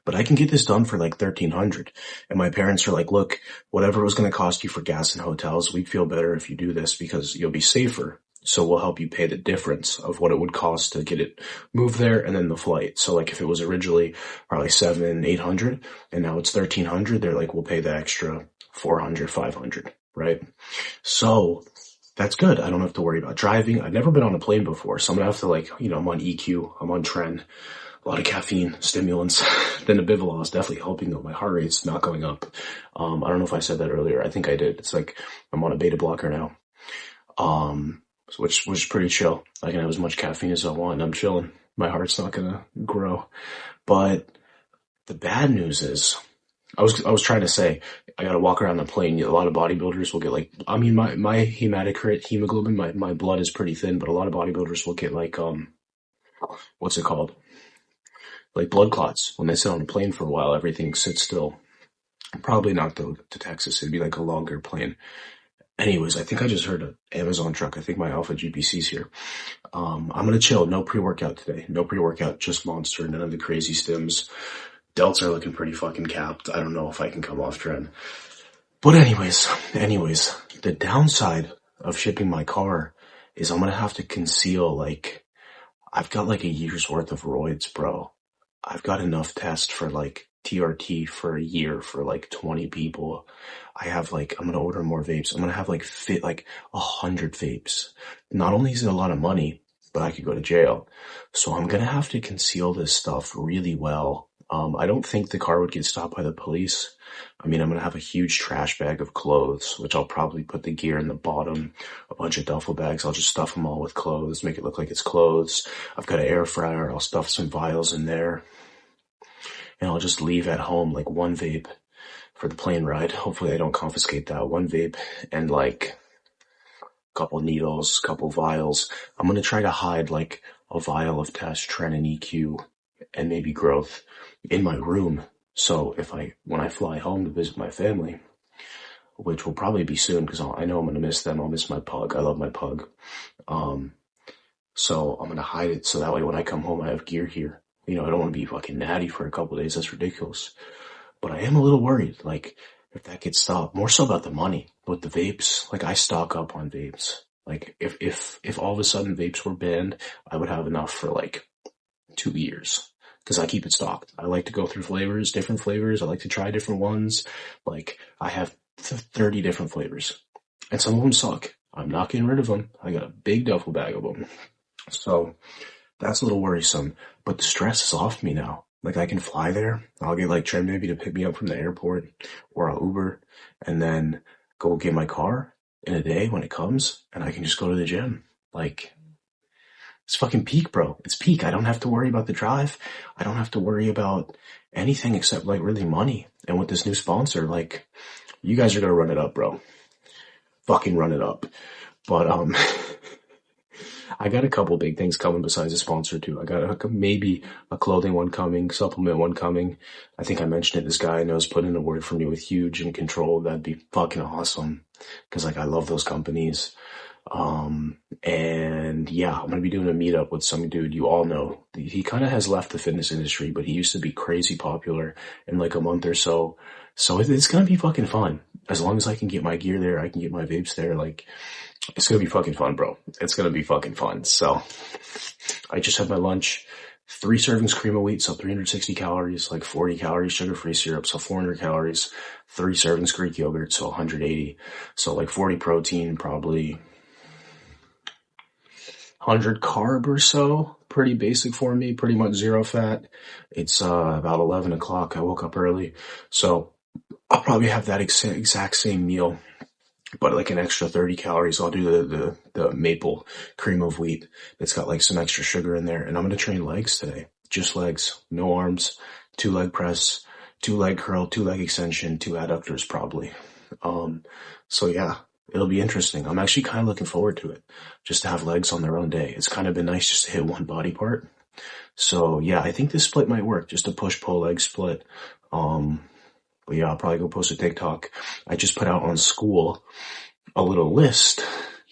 But I can get this done for like $1,300. And my parents are like, look, whatever it was going to cost you for gas and hotels, we'd feel better if you do this because you'll be safer. So we'll help you pay the difference of what it would cost to get it moved there and then the flight. So like if it was originally probably $700-800 and now it's $1,300, they're like, we'll pay the extra $400-500, right? So that's good. I don't have to worry about driving. I've never been on a plane before, so I'm gonna have to like, I'm on EQ, I'm on Tren, a lot of caffeine, stimulants. Then the Bivol is definitely helping though. My heart rate's not going up. I don't know if I said that earlier. I think I did. It's like I'm on a beta blocker now. Which is pretty chill. I can have as much caffeine as I want and I'm chilling. My heart's not gonna grow. But the bad news is, I was trying to say, I gotta walk around the plane. A lot of bodybuilders will get like, my hematocrit, hemoglobin, my blood is pretty thin, but a lot of bodybuilders will get like, what's it called? Like blood clots. When they sit on a plane for a while, everything sits still. Probably not though to Texas. It'd be like a longer plane. Anyways, I think I just heard an Amazon truck. I think my Alpha GPC's here. I'm gonna chill. No pre-workout today. No pre-workout, just Monster. None of the crazy stims. Delts are looking pretty fucking capped. I don't know if I can come off trend. But anyways, the downside of shipping my car is I'm gonna have to conceal like, I've got like a year's worth of roids, bro. I've got enough tests for like TRT for a year for like 20 people. I'm gonna order more vapes. I'm gonna have like 100 vapes. Not only is it a lot of money, but I could go to jail. So I'm gonna have to conceal this stuff really well. I don't think the car would get stopped by the police. I mean, I'm gonna have a huge trash bag of clothes, which I'll probably put the gear in the bottom, a bunch of duffel bags. I'll just stuff them all with clothes, make it look like it's clothes. I've got an air fryer. I'll stuff some vials in there, and I'll just leave at home like one vape for the plane ride. Hopefully they don't confiscate that. One vape and like couple needles, couple vials. I'm gonna try to hide like a vial of test, tren and EQ, and maybe growth in my room. So when I fly home to visit my family, which will probably be soon because I know I'm gonna miss them. I'll miss my pug. I love my pug. So I'm gonna hide it so that way when I come home I have gear here. I don't want to be fucking natty for a couple of days. That's ridiculous. But I am a little worried, like, if that gets stopped, more so about the money with the vapes. Like, I stock up on vapes. Like, if all of a sudden vapes were banned, I would have enough for like 2 years. Cause I keep it stocked. I like to go through flavors, different flavors. I like to try different ones. Like, I have 30 different flavors. And some of them suck. I'm not getting rid of them. I got a big duffel bag of them. So, that's a little worrisome. But the stress is off me now. Like, I can fly there. I'll get like Trem maybe to pick me up from the airport, or I'll Uber and then go get my car in a day when it comes, and I can just go to the gym. Like, it's fucking peak, bro. It's peak. I don't have to worry about the drive. I don't have to worry about anything except like really money. And with this new sponsor, like, you guys are gonna run it up, bro. Fucking run it up. But I got a couple big things coming besides a sponsor too. I got maybe a clothing one coming, supplement one coming. I think I mentioned it. This guy I know is putting in a word for me with Huge and Control. That'd be fucking awesome. Cause like I love those companies. And yeah, I'm going to be doing a meetup with some dude you all know. He kind of has left the fitness industry, but he used to be crazy popular in like a month or so. So it's going to be fucking fun. As long as I can get my gear there, I can get my vapes there. Like, it's going to be fucking fun, bro. It's going to be fucking fun. So I just had my lunch, 3 servings cream of wheat, so 360 calories, like 40 calories sugar-free syrup, so 400 calories, 3 servings Greek yogurt, so 180. So like 40 protein, probably 100 carb or so. Pretty basic for me, pretty much 0 fat. It's about 11 o'clock. I woke up early. So I'll probably have that exact same meal, but like an extra 30 calories. I'll do the maple cream of wheat. It's got like some extra sugar in there. And I'm going to train legs today. Just legs, no arms, 2 leg press, 2 leg curl, 2 leg extension, 2 adductors probably. So yeah, it'll be interesting. I'm actually kind of looking forward to it, just to have legs on their own day. It's kind of been nice just to hit one body part. So yeah, I think this split might work, just a push-pull leg split. But yeah, I'll probably go post a TikTok. I just put out on school a little list,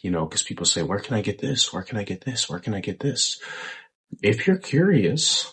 because people say, where can I get this? Where can I get this? Where can I get this? If you're curious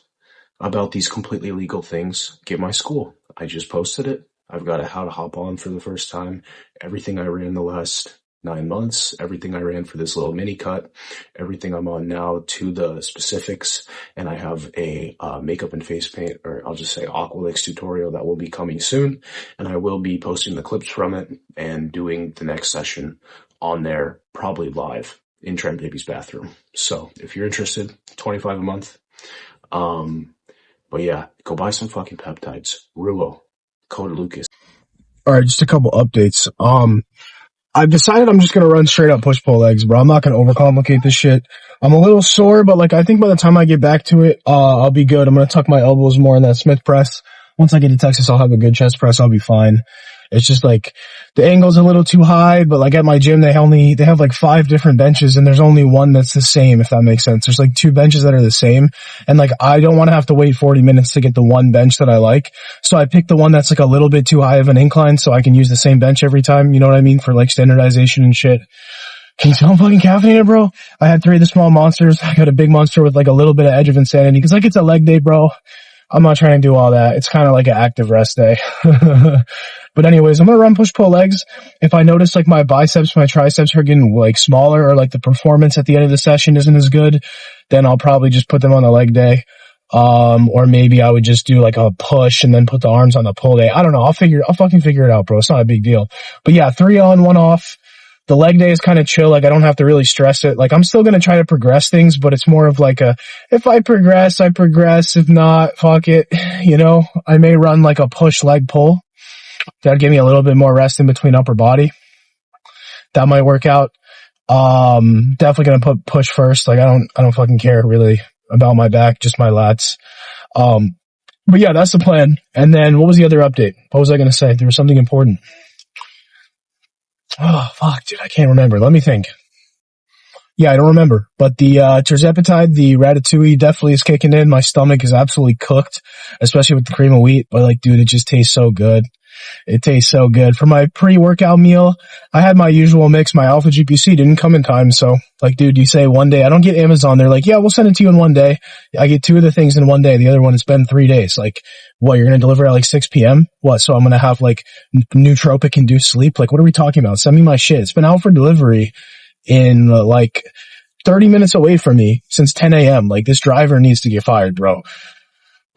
about these completely legal things, get my school. I just posted it. I've got a how to hop on for the first time. Everything I ran the last 9 months, everything I ran for this little mini cut, everything I'm on now to the specifics. And I have a makeup and face paint, or I'll just say Aqualix tutorial that will be coming soon. And I will be posting the clips from it and doing the next session on there, probably live in Trent Baby's bathroom. So if you're interested, $25 a month. But yeah, go buy some fucking peptides. Rulo, code Lucas. Alright, just a couple updates. I've decided I'm just gonna run straight up push-pull legs, bro. I'm not gonna overcomplicate this shit. I'm a little sore, but like I think by the time I get back to it, I'll be good. I'm gonna tuck my elbows more in that Smith press. Once I get to Texas, I'll have a good chest press. I'll be fine. It's just like the angle's a little too high, but like at my gym, they have like 5 different benches and there's only one that's the same, if that makes sense. There's like 2 benches that are the same. And like, I don't want to have to wait 40 minutes to get the one bench that I like. So I picked the one that's like a little bit too high of an incline so I can use the same bench every time. You know what I mean? For like standardization and shit. Can you tell I'm fucking caffeinated, bro? I had 3 of the small monsters. I got a big monster with like a little bit of edge of insanity because like it's a leg day, bro. I'm not trying to do all that. It's kind of like an active rest day. But anyways, I'm going to run push-pull legs. If I notice like my biceps, my triceps are getting like smaller or like the performance at the end of the session isn't as good, then I'll probably just put them on the leg day. Or maybe I would just do like a push and then put the arms on the pull day. I don't know. I'll fucking figure it out, bro. It's not a big deal. But yeah, 3 on, 1 off. The leg day is kind of chill. Like, I don't have to really stress it. Like, I'm still going to try to progress things, but it's more of like if I progress, I progress. If not, fuck it. You know, I may run like a push leg pull. That'd give me a little bit more rest in between upper body. That might work out. Definitely going to put push first. Like, I don't fucking care really about my back, just my lats. But yeah, that's the plan. And then what was the other update? What was I going to say? There was something important. Oh, fuck, dude. I can't remember. Let me think. Yeah, I don't remember. But the terzepatide, the ratatouille definitely is kicking in. My stomach is absolutely cooked, especially with the cream of wheat. But like, dude, it just tastes so good. It tastes so good. For my pre-workout meal, I had my usual mix. My Alpha GPC didn't come in time. So like, dude, you say one day, I don't get Amazon. They're like, yeah, we'll send it to you in one day. I get 2 of the things in one day. The other one, it's been 3 days. Like, what, you're going to deliver at like 6 p.m.? What? So I'm going to have like nootropic induced sleep? Like, what are we talking about? Send me my shit. It's been out for delivery in like 30 minutes away from me since 10 a.m. Like, this driver needs to get fired, bro.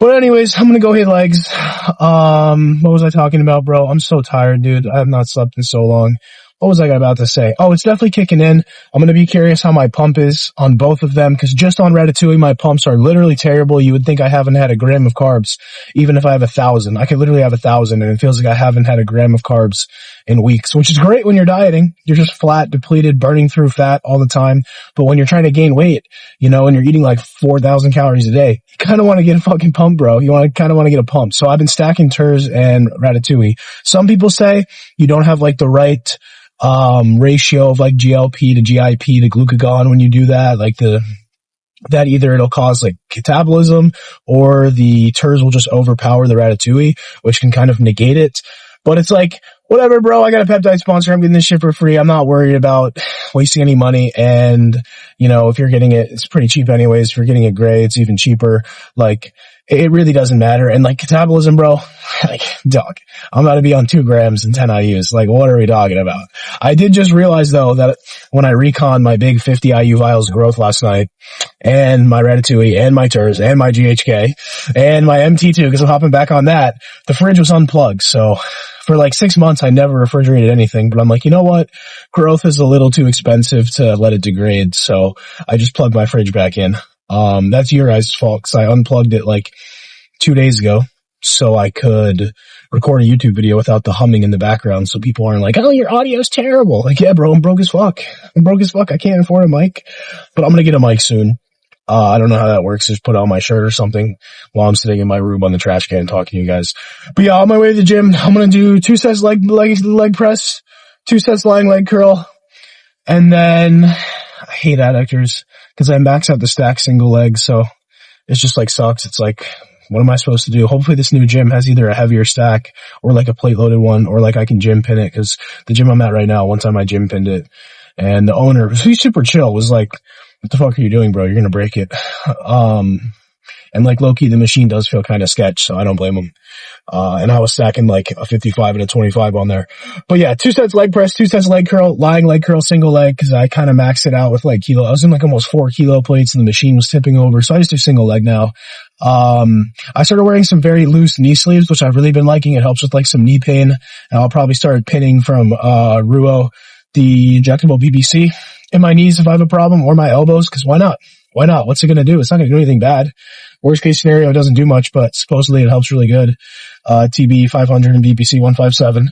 But anyways, I'm gonna go hit legs. What was I talking about, bro? I'm so tired, dude. I have not slept in so long. What was I about to say? Oh, it's definitely kicking in. I'm gonna be curious how my pump is on both of them, because just on Ratatouille, my pumps are literally terrible. You would think I haven't had a gram of carbs, even if I have 1,000. I could literally have 1,000, and it feels like I haven't had a gram of carbs in weeks, which is great when you're dieting. You're just flat, depleted, burning through fat all the time. But when you're trying to gain weight, you know, and you're eating like 4,000 calories a day, you kind of want to get a fucking pump, bro. You kind of want to get a pump. So I've been stacking Terz and Ratatouille. Some people say you don't have like the right ratio of like GLP to GIP to glucagon when you do that. Like that either it'll cause like catabolism or the Terz will just overpower the Ratatouille, which can kind of negate it. But it's like, whatever, bro. I got a peptide sponsor. I'm getting this shit for free. I'm not worried about wasting any money. And, you know, if you're getting it, it's pretty cheap anyways. If you're getting it gray, it's even cheaper. Like, it really doesn't matter. And like catabolism, bro, like, dog, I'm about to be on 2 grams and 10 IUs. Like, what are we talking about? I did just realize though that when I recon my big 50 IU vials of growth last night, and my Ratatouille, and my Terz, and my GHK, and my MT2, because I'm hopping back on that, the fridge was unplugged. So for like 6 months, I never refrigerated anything, but I'm like, you know what? Growth is a little too expensive to let it degrade. So I just plugged my fridge back in. That's your guys' fault, because I unplugged it like 2 days ago so I could record a YouTube video without the humming in the background, so people aren't like, oh, your audio's terrible. Like, yeah, bro, I'm broke as fuck. I can't afford a mic, but I'm gonna get a mic soon. I don't know how that works. Just put on my shirt or something while I'm sitting in my room on the trash can talking to you guys. But yeah, on my way to the gym, I'm gonna do 2 sets leg press, 2 sets lying leg curl, and then I hate adductors because I max out the stack single leg, so it's just like sucks. It's like, what am I supposed to do? Hopefully this new gym has either a heavier stack or like a plate loaded one, or like I can gym pin it, because the gym I'm at right now, one time I gym pinned it and the owner, he's super chill, was like, what the fuck are you doing, bro? You're gonna break it. And like low-key, the machine does feel kind of sketch, so I don't blame him. And I was stacking like a 55 and a 25 on there. But yeah, 2 sets leg press, 2 sets leg curl, lying leg curl, single leg, because I kind of maxed it out with like kilo. I was in like almost 4 kilo plates and the machine was tipping over, so I just do single leg now. I started wearing some very loose knee sleeves, which I've really been liking. It helps with like some knee pain. And I'll probably start pinning from Ruo the injectable BBC in my knees if I have a problem, or my elbows, because why not? Why not? What's it going to do? It's not going to do anything bad. Worst case scenario, it doesn't do much, but supposedly it helps really good. TB 500 and BBC 157.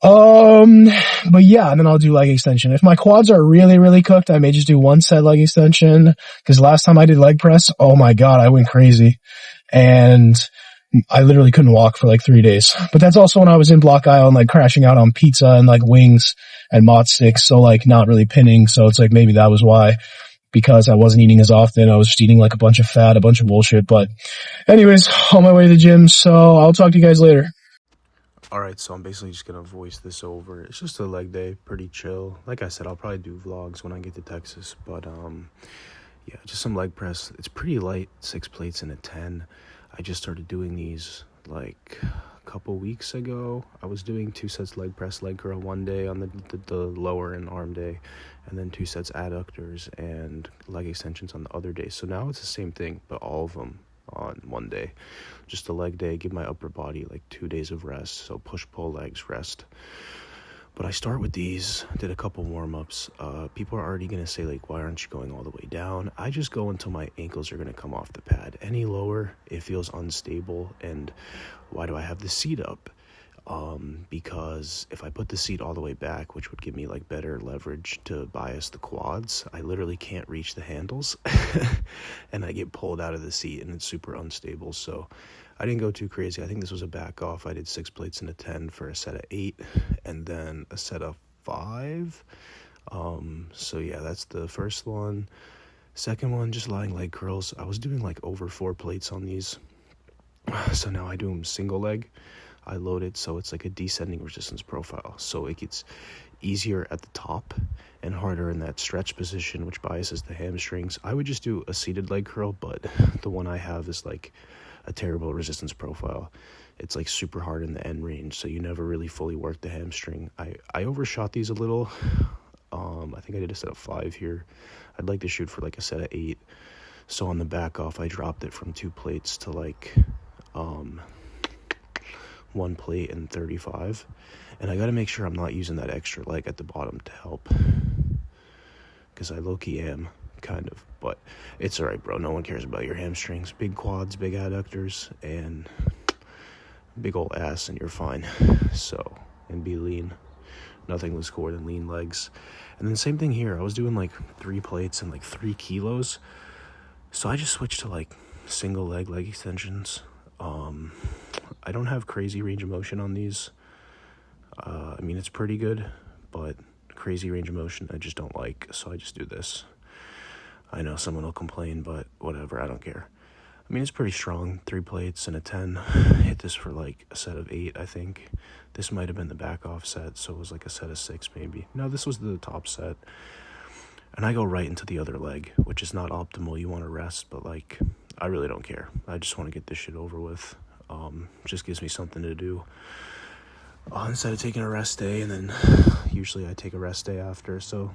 But yeah, and then I'll do leg extension. If my quads are really, really cooked, I may just do 1 set leg extension, because last time I did leg press, oh my god, I went crazy. And I literally couldn't walk for like 3 days. But that's also when I was in Block Island, like crashing out on pizza and like wings and mott sticks, so like not really pinning. So it's like maybe that was why, because I wasn't eating as often. I was just eating like a bunch of fat, a bunch of bullshit. But anyways, on my way to the gym, so I'll talk to you guys later. Alright, so I'm basically just gonna voice this over. It's just a leg day, pretty chill. Like I said, I'll probably do vlogs when I get to Texas, but yeah, just some leg press. It's pretty light, 6 plates and a 10. I just started doing these like a couple weeks ago. I was doing 2 sets leg press, leg curl one day on the lower and arm day, and then 2 sets adductors and leg extensions on the other day. So now it's the same thing, but all of them on one day. Just a leg day, give my upper body like 2 days of rest. So push, pull, legs, rest. But I start with these, did a couple warm-ups. People are already going to say, like, why aren't you going all the way down? I just go until my ankles are going to come off the pad. Any lower, it feels unstable. And why do I have the seat up? Because if I put the seat all the way back, which would give me like better leverage to bias the quads, I literally can't reach the handles and I get pulled out of the seat and it's super unstable. So I didn't go too crazy. I think this was a back off. I did 6 plates and a 10 for a set of 8 and then a set of 5. So yeah, that's the first one. Second one, just lying leg curls. I was doing like over 4 plates on these. So now I do them single leg. I load it so it's like a descending resistance profile. So it gets easier at the top and harder in that stretch position, which biases the hamstrings. I would just do a seated leg curl, but the one I have is like a terrible resistance profile. It's like super hard in the end range, so you never really fully work the hamstring. I overshot these a little. I think I did a set of 5 here. I'd like to shoot for like a set of 8. So on the back off, I dropped it from 2 plates to like 1 plate and 35. And I got to make sure I'm not using that extra leg at the bottom to help, because I low-key am, kind of. But it's all right, bro. No one cares about your hamstrings. Big quads, big adductors, and big old ass, and you're fine. So, and be lean. Nothing looks cooler than lean legs. And then same thing here. I was doing like 3 plates and like 3 kilos. So I just switched to like single leg extensions. I don't have crazy range of motion on these. I mean, it's pretty good, but crazy range of motion I just don't like, so I just do this. I know someone will complain, but whatever, I don't care. I mean, it's pretty strong. 3 plates and a 10. Hit this for like a set of 8, I think. This might have been the back off set, so it was like a set of 6 maybe. No, this was the top set. And I go right into the other leg, which is not optimal. You want to rest, but like, I really don't care. I just want to get this shit over with. Just gives me something to do. Instead of taking a rest day, and then usually I take a rest day after. So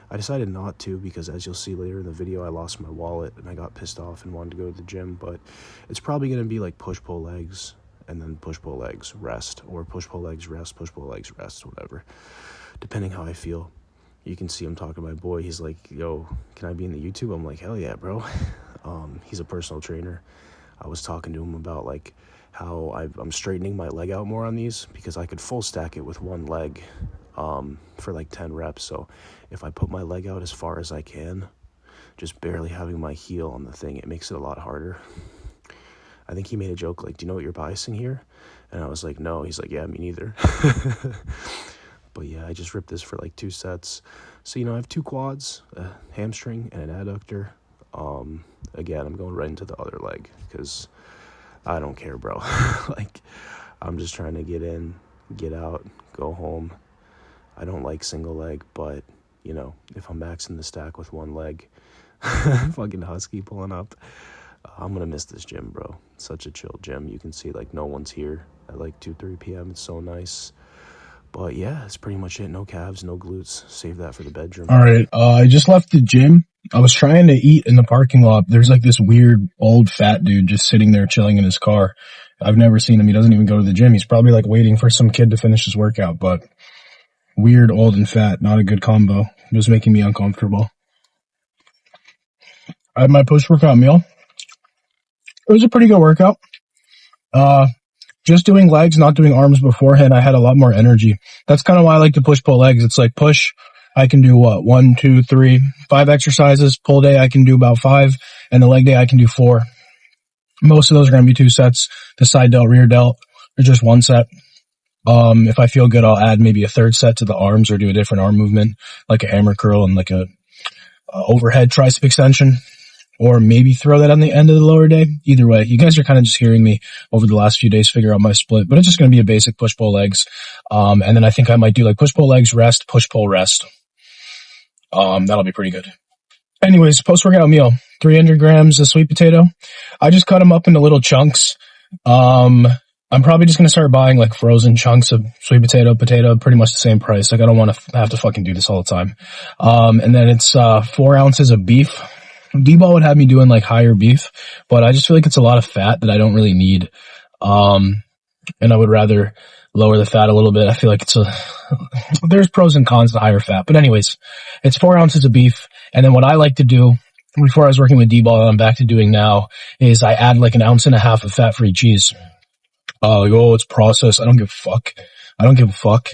I decided not to, because as you'll see later in the video, I lost my wallet and I got pissed off and wanted to go to the gym. But it's probably going to be like push-pull legs and then push-pull legs, rest, or push-pull legs, rest, push-pull legs, rest, whatever, depending how I feel. You can see I'm talking to my boy. He's like, yo, can I be in the YouTube? I'm like, hell yeah, bro. He's a personal trainer. I was talking to him about like how I'm straightening my leg out more on these, because I could full stack it with one leg for like 10 reps. So if I put my leg out as far as I can, just barely having my heel on the thing, it makes it a lot harder. I think he made a joke like, do you know what you're biasing here? And I was like, no. He's like, yeah, me neither. But yeah, I just ripped this for like 2 sets. So, you know, I have 2 quads, a hamstring, and an adductor. Again, I'm going right into the other leg because I don't care, bro. Like, I'm just trying to get in, get out, go home. I don't like single leg, but, you know, if I'm maxing the stack with 1 leg, fucking husky pulling up, I'm going to miss this gym, bro. It's such a chill gym. You can see, like, no one's here at, like, 2, 3 p.m. It's so nice. But, yeah, that's pretty much it. No calves, no glutes. Save that for the bedroom. All right. I just left the gym. I was trying to eat in the parking lot. There's like this weird old fat dude just sitting there chilling in his car. I've never seen him. He doesn't even go to the gym. He's probably like waiting for some kid to finish his workout, but weird, old, and fat. Not a good combo. It was making me uncomfortable. I had my post-workout meal. It was a pretty good workout. Just doing legs, not doing arms beforehand, I had a lot more energy. That's kind of why I like to push-pull legs. It's like push, I can do 1, 2, 3, 5 exercises. Pull day, I can do about 5. And the leg day, I can do 4. Most of those are going to be 2 sets. The side delt, rear delt, or just 1 set. If I feel good, I'll add maybe a 3rd set to the arms or do a different arm movement, like a hammer curl and like a overhead tricep extension. Or maybe throw that on the end of the lower day. Either way, you guys are kind of just hearing me over the last few days figure out my split, but it's just going to be a basic push-pull legs. And then I think I might do like push-pull legs, rest, push-pull rest. That'll be pretty good. Anyways, post-workout meal, 300 grams of sweet potato. I just cut them up into little chunks. I'm probably just going to start buying like frozen chunks of sweet potato, pretty much the same price. Like I don't want to have to fucking do this all the time. And then it's 4 ounces of beef. D-ball would have me doing like higher beef, but I just feel like it's a lot of fat that I don't really need. And I would rather lower the fat a little bit. I feel like there's pros and cons to higher fat. But anyways, it's 4 ounces of beef. And then what I like to do before I was working with D-ball and I'm back to doing now is I add like 1.5 ounces of fat-free cheese. Like, oh, it's processed. I don't give a fuck.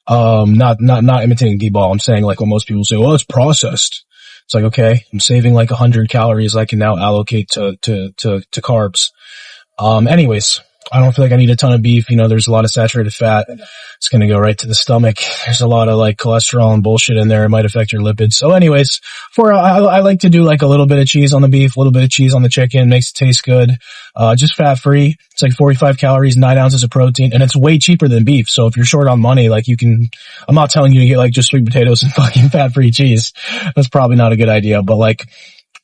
Not imitating D-ball. I'm saying like what most people say, well, it's processed. It's like, okay, I'm saving like 100 calories I can now allocate to carbs. Anyways, I don't feel like I need a ton of beef. You know, there's a lot of saturated fat. It's going to go right to the stomach. There's a lot of like cholesterol and bullshit in there. It might affect your lipids. So anyways, I like to do like a little bit of cheese on the beef, a little bit of cheese on the chicken, makes it taste good. Just fat free. It's like 45 calories, 9 ounces of protein, and it's way cheaper than beef. So if you're short on money, like I'm not telling you to get like just sweet potatoes and fucking fat free cheese. That's probably not a good idea, but like,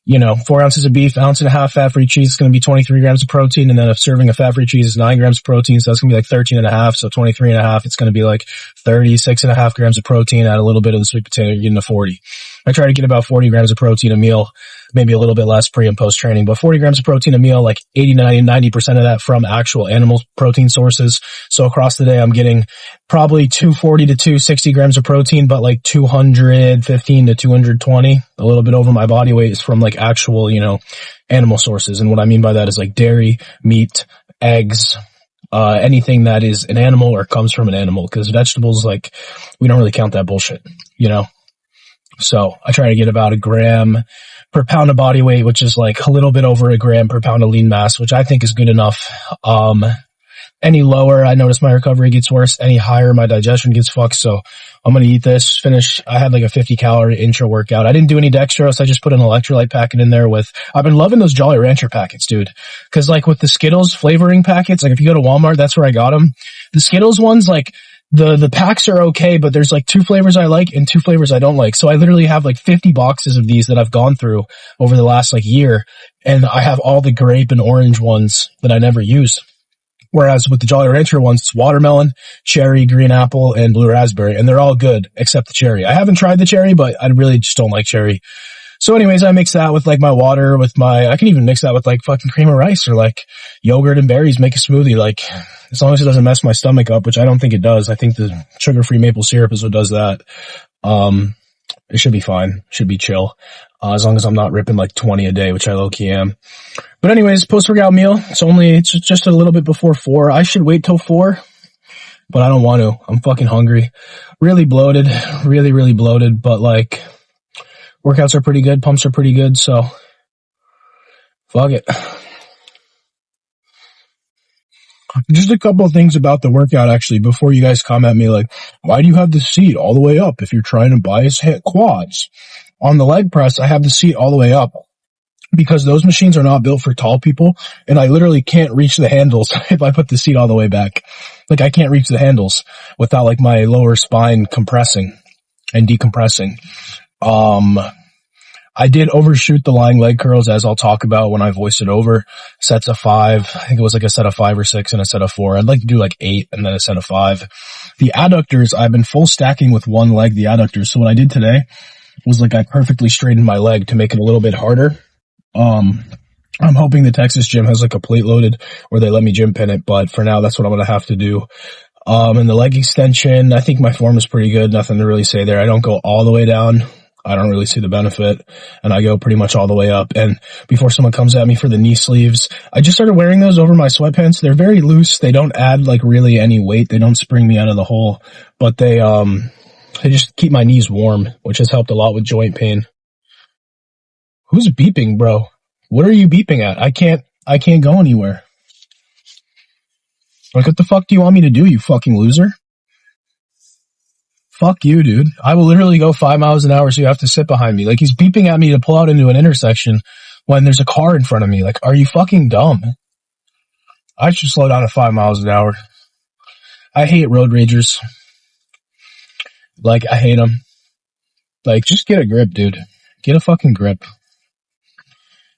you know, 4 ounces of beef, 1.5 ounces fat-free cheese is going to be 23 grams of protein. And then a serving of fat-free cheese is 9 grams of protein. So that's going to be like 13.5. So 23.5. It's going to be like 36.5 grams of protein. Add a little bit of the sweet potato, you're getting to 40. I try to get about 40 grams of protein a meal, maybe a little bit less pre and post training, but 40 grams of protein a meal, like 90% of that from actual animal protein sources. So across the day, I'm getting probably 240 to 260 grams of protein, but like 215 to 220, a little bit over my body weight is from like actual, you know, animal sources. And what I mean by that is like dairy, meat, eggs, anything that is an animal or comes from an animal, because vegetables, like, we don't really count that bullshit, you know? So I try to get about 1 gram per pound of body weight, which is like a little bit over 1 gram per pound of lean mass, which I think is good enough. Any lower, I notice my recovery gets worse. Any higher, my digestion gets fucked. So I'm going to eat this, finish. I had like a 50 calorie intro workout. I didn't do any dextrose. I just put an electrolyte packet in there I've been loving those Jolly Rancher packets, dude. Cause like with the Skittles flavoring packets, like if you go to Walmart, that's where I got them. The Skittles ones, like, the packs are okay, but there's like 2 flavors I like and 2 flavors I don't like. So I literally have like 50 boxes of these that I've gone through over the last like year. And I have all the grape and orange ones that I never use. Whereas with the Jolly Rancher ones, it's watermelon, cherry, green apple, and blue raspberry. And they're all good except the cherry. I haven't tried the cherry, but I really just don't like cherry. So anyways, I mix that with like my water, I can even mix that with like fucking cream of rice or like yogurt and berries, make a smoothie. Like, as long as it doesn't mess my stomach up, which I don't think it does. I think the sugar-free maple syrup is what does that. It should be fine. Should be chill. As long as I'm not ripping like 20 a day, which I low-key am. But anyways, post-workout meal. It's just a little bit before 4. I should wait till 4, but I don't want to. I'm fucking hungry. Really bloated. Really, really bloated. But like, workouts are pretty good. Pumps are pretty good. So, fuck it. Just a couple of things about the workout, actually, before you guys come at me like, why do you have the seat all the way up if you're trying to bias hit quads? On the leg press, I have the seat all the way up because those machines are not built for tall people, and I literally can't reach the handles if I put the seat all the way back. Like, I can't reach the handles without, like, my lower spine compressing and decompressing. I did overshoot the lying leg curls, as I'll talk about when I voice it over. Sets of 5. I think it was like a set of 5 or 6 and a set of 4. I'd like to do like 8 and then a set of 5. The adductors, I've been full stacking with one leg, the adductors. So what I did today was like I perfectly straightened my leg to make it a little bit harder. I'm hoping the Texas gym has like a plate loaded or they let me gym pin it, but for now that's what I'm going to have to do. And the leg extension, I think my form is pretty good. Nothing to really say there. I don't go all the way down. I don't really see the benefit, and I go pretty much all the way up. And before someone comes at me for the knee sleeves, I just started wearing those over my sweatpants. They're very loose. They don't add like really any weight. They don't spring me out of the hole, but they just keep my knees warm, which has helped a lot with joint pain. Who's beeping, bro? What are you beeping at? I can't go anywhere. Like, what the fuck do you want me to do, you fucking loser? Fuck you, dude. I will literally go 5 miles an hour so you have to sit behind me. Like, he's beeping at me to pull out into an intersection when there's a car in front of me. Like, are you fucking dumb? I should slow down to 5 miles an hour. I hate road ragers. Like, I hate them. Like, just get a grip, dude. Get a fucking grip.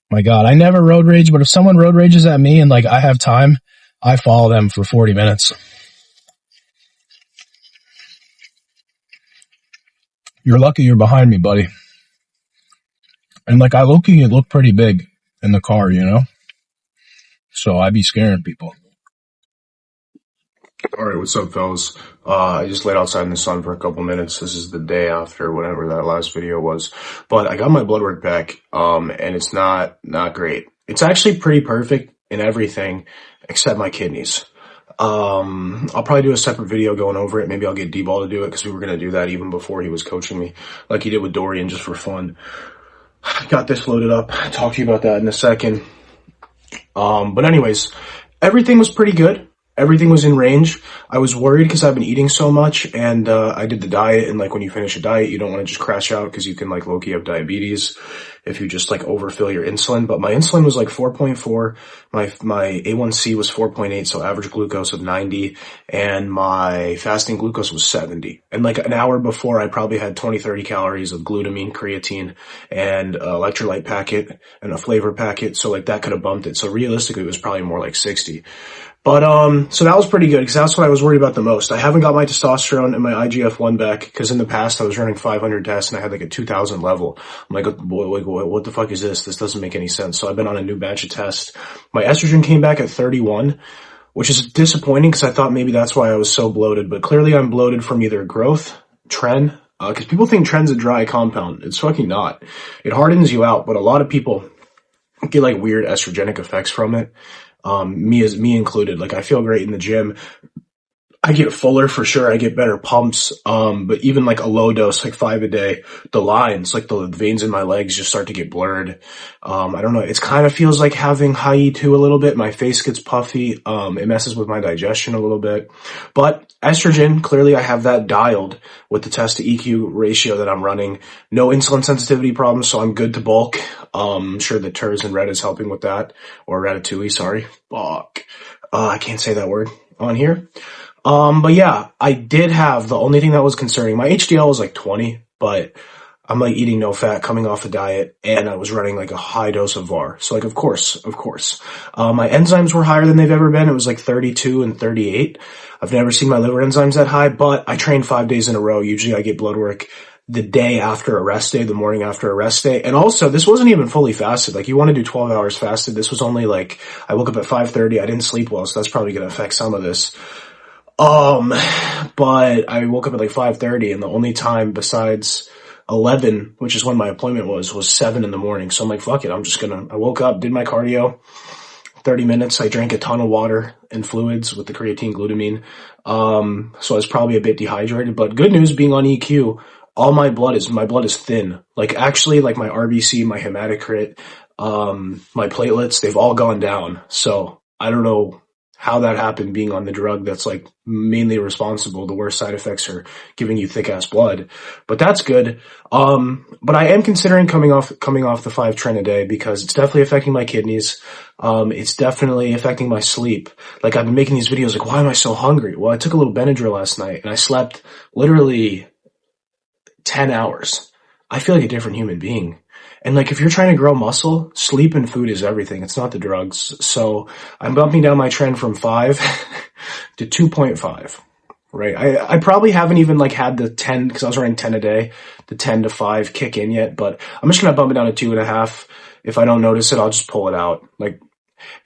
My God, I never road rage, but if someone road rages at me and, like, I have time, I follow them for 40 minutes. You're lucky you're behind me, buddy. And like, I low-key look pretty big in the car, you know? So I be scaring people. All right, what's up, fellas? I just laid outside in the sun for a couple minutes. This is the day after whatever that last video was, but I got my blood work back, and it's not great. It's actually pretty perfect in everything except my kidneys. I'll probably do a separate video going over it. Maybe I'll get D-Ball to do it because we were gonna do that even before he was coaching me, like he did with Dorian, just for fun. Got this loaded up. I'll talk to you about that in a second. But anyways, everything was pretty good. Everything was in range. I was worried because I've been eating so much, and I did the diet, and like when you finish a diet, you don't want to just crash out because you can like low-key have diabetes if you just like overfill your insulin. But my insulin was like 4.4, my A1C was 4.8, so average glucose of 90, and my fasting glucose was 70. And like an hour before, I probably had 20-30 calories of glutamine, creatine, and electrolyte packet and a flavor packet, so like that could have bumped it. So realistically, it was probably more like 60. But, so that was pretty good because that's what I was worried about the most. I haven't got my testosterone and my IGF-1 back because in the past I was running 500 tests and I had like a 2000 level. I'm like, what the fuck is this? This doesn't make any sense. So I've been on a new batch of tests. My estrogen came back at 31, which is disappointing because I thought maybe that's why I was so bloated, but clearly I'm bloated from either growth, tren, because people think tren's a dry compound. It's fucking not. It hardens you out, but a lot of people get like weird estrogenic effects from it. Me included. Like I feel great in the gym. I get fuller for sure. I get better pumps. But even like a low dose, like 5 a day, the lines, like the veins in my legs just start to get blurred. I don't know. It kind of feels like having high E2 a little bit. My face gets puffy. It messes with my digestion a little bit, but estrogen, clearly I have that dialed with the test to EQ ratio that I'm running. No insulin sensitivity problems. So I'm good to bulk. I'm sure that Turs and Red is helping with that, or Ratatouille. Sorry. Fuck. I can't say that word on here. But yeah, I did have the only thing that was concerning. My HDL was like 20, but I'm like eating no fat coming off a diet and I was running like a high dose of VAR. So like, of course. My enzymes were higher than they've ever been. It was like 32 and 38. I've never seen my liver enzymes that high, but I trained 5 days in a row. Usually I get blood work the day after a rest day, the morning after a rest day. And also, this wasn't even fully fasted. Like, you want to do 12 hours fasted. This was only like, I woke up at 5:30. I didn't sleep well, so that's probably going to affect some of this. But I woke up at like 5:30, and the only time besides 11, which is when my appointment was 7 in the morning. So I'm like, fuck it. I woke up, did my cardio, 30 minutes. I drank a ton of water and fluids with the creatine glutamine. So I was probably a bit dehydrated, but good news being on EQ, all my blood is thin. Like actually, like my RBC, my hematocrit, my platelets, they've all gone down. So I don't know how that happened being on the drug that's like mainly responsible. The worst side effects are giving you thick ass blood, but that's good. But I am considering coming off the 5 tren a day because it's definitely affecting my kidneys. It's definitely affecting my sleep. Like I've been making these videos like, why am I so hungry? Well, I took a little Benadryl last night and I slept literally 10 hours. I feel like a different human being. And like, if you're trying to grow muscle, sleep and food is everything. It's not the drugs. So I'm bumping down my trend from 5 to 2.5, right? I probably haven't even like had the 10, cause I was running 10 a day, the 10 to 5 kick in yet, but I'm just going to bump it down to 2.5. If I don't notice it, I'll just pull it out. Like,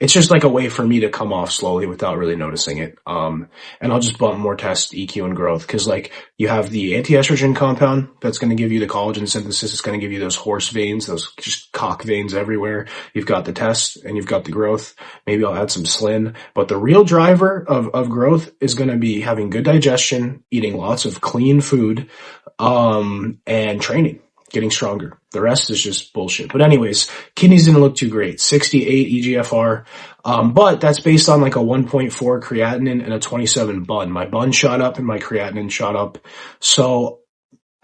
it's just like a way for me to come off slowly without really noticing it. And I'll just bump more test EQ and growth. Cause like you have the anti-estrogen compound that's going to give you the collagen synthesis. It's going to give you those horse veins, those just cock veins everywhere. You've got the test and you've got the growth. Maybe I'll add some slin, but the real driver of growth is going to be having good digestion, eating lots of clean food, and training. Getting stronger. The rest is just bullshit. But anyways, kidneys didn't look too great. 68 EGFR. But that's based on like a 1.4 creatinine and a 27 bun. My bun shot up and my creatinine shot up. So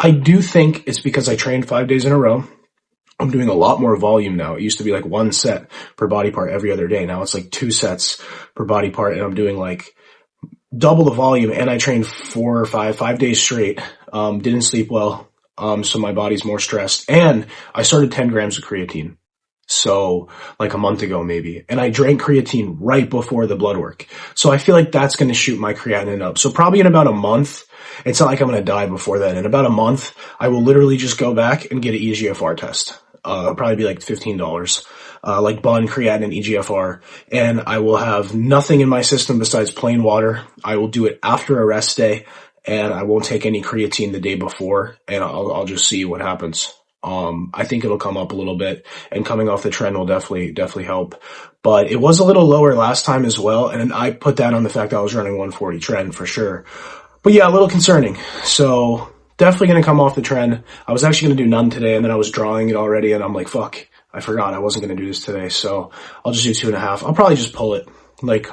I do think it's because I trained 5 days in a row. I'm doing a lot more volume now. It used to be like 1 set per body part every other day. Now it's like 2 sets per body part, and I'm doing like double the volume, and I trained 4 or 5 days straight. Didn't sleep well. So my body's more stressed, and I started 10 grams of creatine. So like a month ago maybe, and I drank creatine right before the blood work. So I feel like that's going to shoot my creatinine up. So probably in about a month, it's not like I'm going to die before then. In about a month, I will literally just go back and get an EGFR test. It'll probably be like $15. like BUN, creatinine, EGFR, and I will have nothing in my system besides plain water. I will do it after a rest day, and I won't take any creatine the day before, and I'll just see what happens. I think it'll come up a little bit, and coming off the trend will definitely help. But it was a little lower last time as well, and I put that on the fact that I was running 140 trend for sure. But yeah, a little concerning. So definitely going to come off the trend. I was actually going to do none today, and then I was drawing it already, and I'm like, fuck, I forgot I wasn't going to do this today. So I'll just do 2.5. I'll probably just pull it. Like,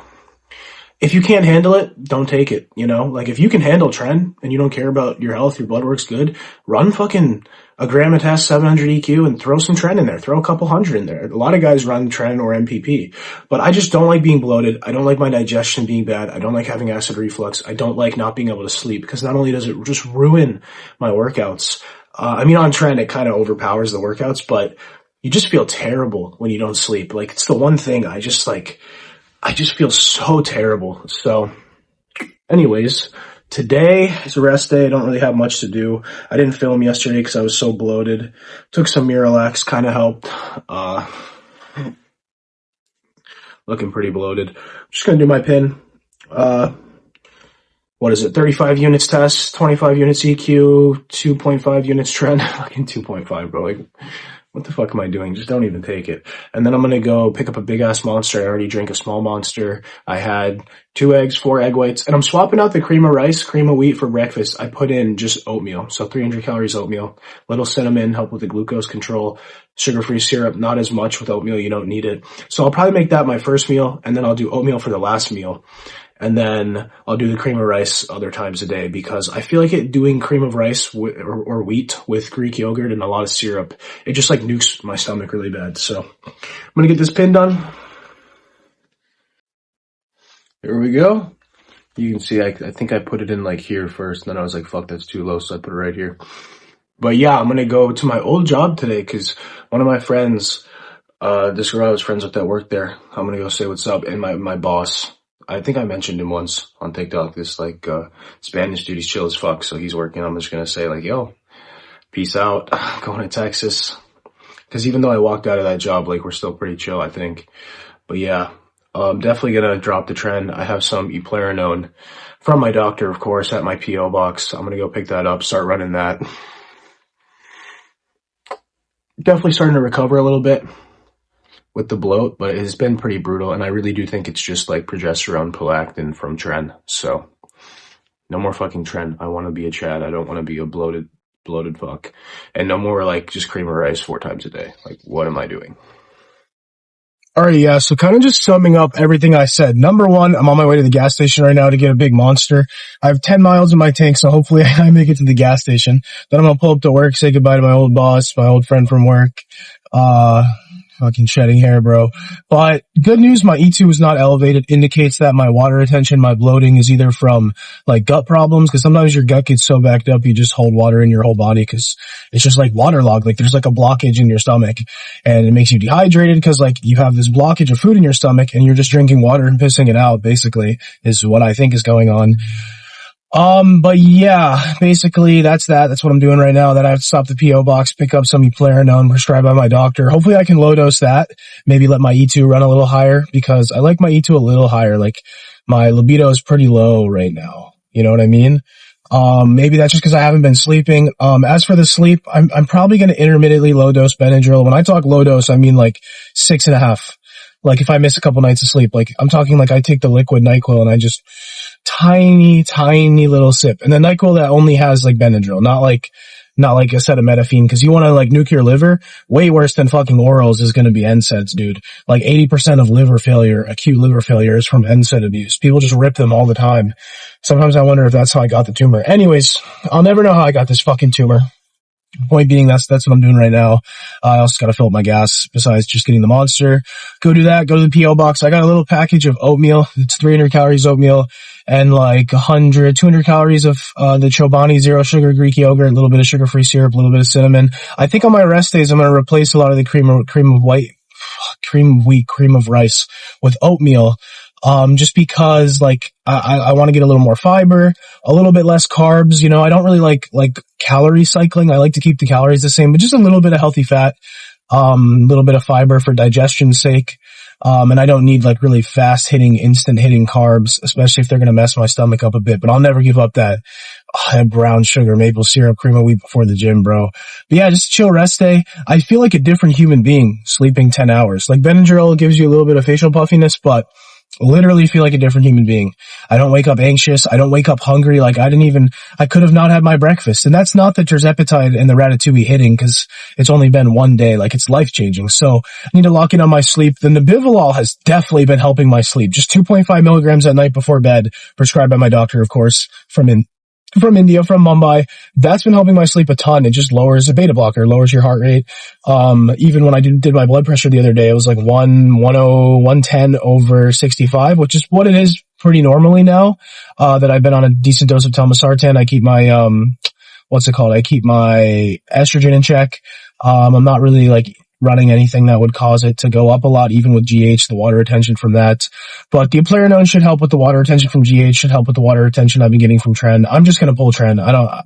if you can't handle it, don't take it, you know? Like, if you can handle trend and you don't care about your health, your blood work's good, run fucking a gram a test, 700 EQ, and throw some trend in there. Throw a couple hundred in there. A lot of guys run trend or MPP, but I just don't like being bloated. I don't like my digestion being bad. I don't like having acid reflux. I don't like not being able to sleep, because not only does it just ruin my workouts, I mean, on trend, it kind of overpowers the workouts, but you just feel terrible when you don't sleep. Like, it's the one thing I just feel so terrible. So anyways, today is a rest day. I don't really have much to do. I didn't film yesterday because I was so bloated. Took some Miralax, kind of helped. Looking pretty bloated. I'm just going to do my pin. What is it? 35 units test, 25 units EQ, 2.5 units trend. Fucking 2.5, bro. Like, what the fuck am I doing? Just don't even take it. And then I'm going to go pick up a big ass Monster. I already drank a small Monster. I had 2 eggs, 4 egg whites, and I'm swapping out the cream of rice, cream of wheat for breakfast. I put in just oatmeal. So 300 calories oatmeal, little cinnamon, help with the glucose control, sugar-free syrup, not as much with oatmeal. You don't need it. So I'll probably make that my first meal, and then I'll do oatmeal for the last meal. And then I'll do the cream of rice other times a day, because I feel like doing cream of rice or wheat with Greek yogurt and a lot of syrup, it just like nukes my stomach really bad. So I'm going to get this pin done. There we go. You can see, I think I put it in like here first, and then I was like, fuck, that's too low. So I put it right here. But yeah, I'm going to go to my old job today, because one of my friends, this girl I was friends with that worked there, I'm going to go say what's up. And my boss, I think I mentioned him once on TikTok, this like Spanish dude, he's chill as fuck, so he's working. I'm just gonna say like, yo, peace out, going to Texas. Because even though I walked out of that job, like, we're still pretty chill, I think. But yeah, I'm definitely gonna drop the trend. I have some eplerenone from my doctor, of course, at my PO box. I'm gonna go pick that up, start running that. Definitely starting to recover a little bit with the bloat, but it has been pretty brutal, and I really do think it's just like progesterone, prolactin from trend. So no more fucking trend. I want to be a Chad. I don't want to be a bloated fuck. And no more like just cream of rice 4 times a day. Like, what am I doing? Alright, yeah, so kind of just summing up everything I said. Number 1, I'm on my way to the gas station right now to get a big Monster. I have 10 miles in my tank, so hopefully I make it to the gas station. Then I'm gonna pull up to work, say goodbye to my old boss, my old friend from work. Fucking shedding hair, bro. But good news, my E2 is not elevated, indicates that my water retention, my bloating is either from like gut problems, because sometimes your gut gets so backed up you just hold water in your whole body because it's just like waterlogged, like there's like a blockage in your stomach, and it makes you dehydrated because like you have this blockage of food in your stomach and you're just drinking water and pissing it out, basically, is what I think is going on. But yeah, basically that's that. That's what I'm doing right now. Then I have to stop the PO box, pick up some eplerenone prescribed by my doctor. Hopefully I can low dose that. Maybe let my E2 run a little higher, because I like my E2 a little higher. Like, my libido is pretty low right now. You know what I mean? Maybe that's just because I haven't been sleeping. As for the sleep, I'm probably going to intermittently low dose Benadryl. When I talk low dose, I mean like 6.5. Like, if I miss a couple nights of sleep, like, I'm talking like I take the liquid NyQuil and I just tiny little sip. And the NyQuil that only has like Benadryl, not like acetaminophen, because you want to like nuke your liver. Way worse than fucking orals is going to be NSAIDs, dude. Like 80% of liver failure, acute liver failure, is from NSAID abuse. People just rip them all the time. Sometimes I wonder if that's how I got the tumor. Anyways, I'll never know how I got this fucking tumor. Point being, that's what I'm doing right now. I also gotta fill up my gas besides just getting the Monster. Go do that, go to the PO box. I got a little package of oatmeal. It's 300 calories oatmeal and like 200 calories of the Chobani zero sugar Greek yogurt, a little bit of sugar-free syrup, a little bit of cinnamon. I think on my rest days I'm gonna replace a lot of the cream of wheat, cream of rice with oatmeal. Just because like I want to get a little more fiber, a little bit less carbs. You know, I don't really like calorie cycling. I like to keep the calories the same, but just a little bit of healthy fat. A little bit of fiber for digestion's sake. And I don't need like really fast hitting, instant hitting carbs, especially if they're going to mess my stomach up a bit, but I'll never give up that brown sugar, maple syrup, cream of wheat before the gym, bro. But yeah, just chill rest day. I feel like a different human being sleeping 10 hours. Like Benadryl gives you a little bit of facial puffiness, but literally feel like a different human being. I don't wake up anxious. I don't wake up hungry. Like I could have not had my breakfast. And that's not the terzepatide and the ratatouille hitting, because it's only been one day. Like, it's life changing. So I need to lock in on my sleep. Then the Bivalol has definitely been helping my sleep. Just 2.5 milligrams at night before bed, prescribed by my doctor, of course, from India, from Mumbai. That's been helping my sleep a ton. It just lowers a beta blocker, lowers your heart rate. Even when I did my blood pressure the other day, it was like 110 over 65, which is what it is pretty normally now, that I've been on a decent dose of telmisartan. I keep my, I keep my estrogen in check. I'm not really like running anything that would cause it to go up a lot, even with GH, the water retention from that. But the eplerenone should help with the water retention from GH, should help with the water retention I've been getting from Tren. I'm just going to pull Tren.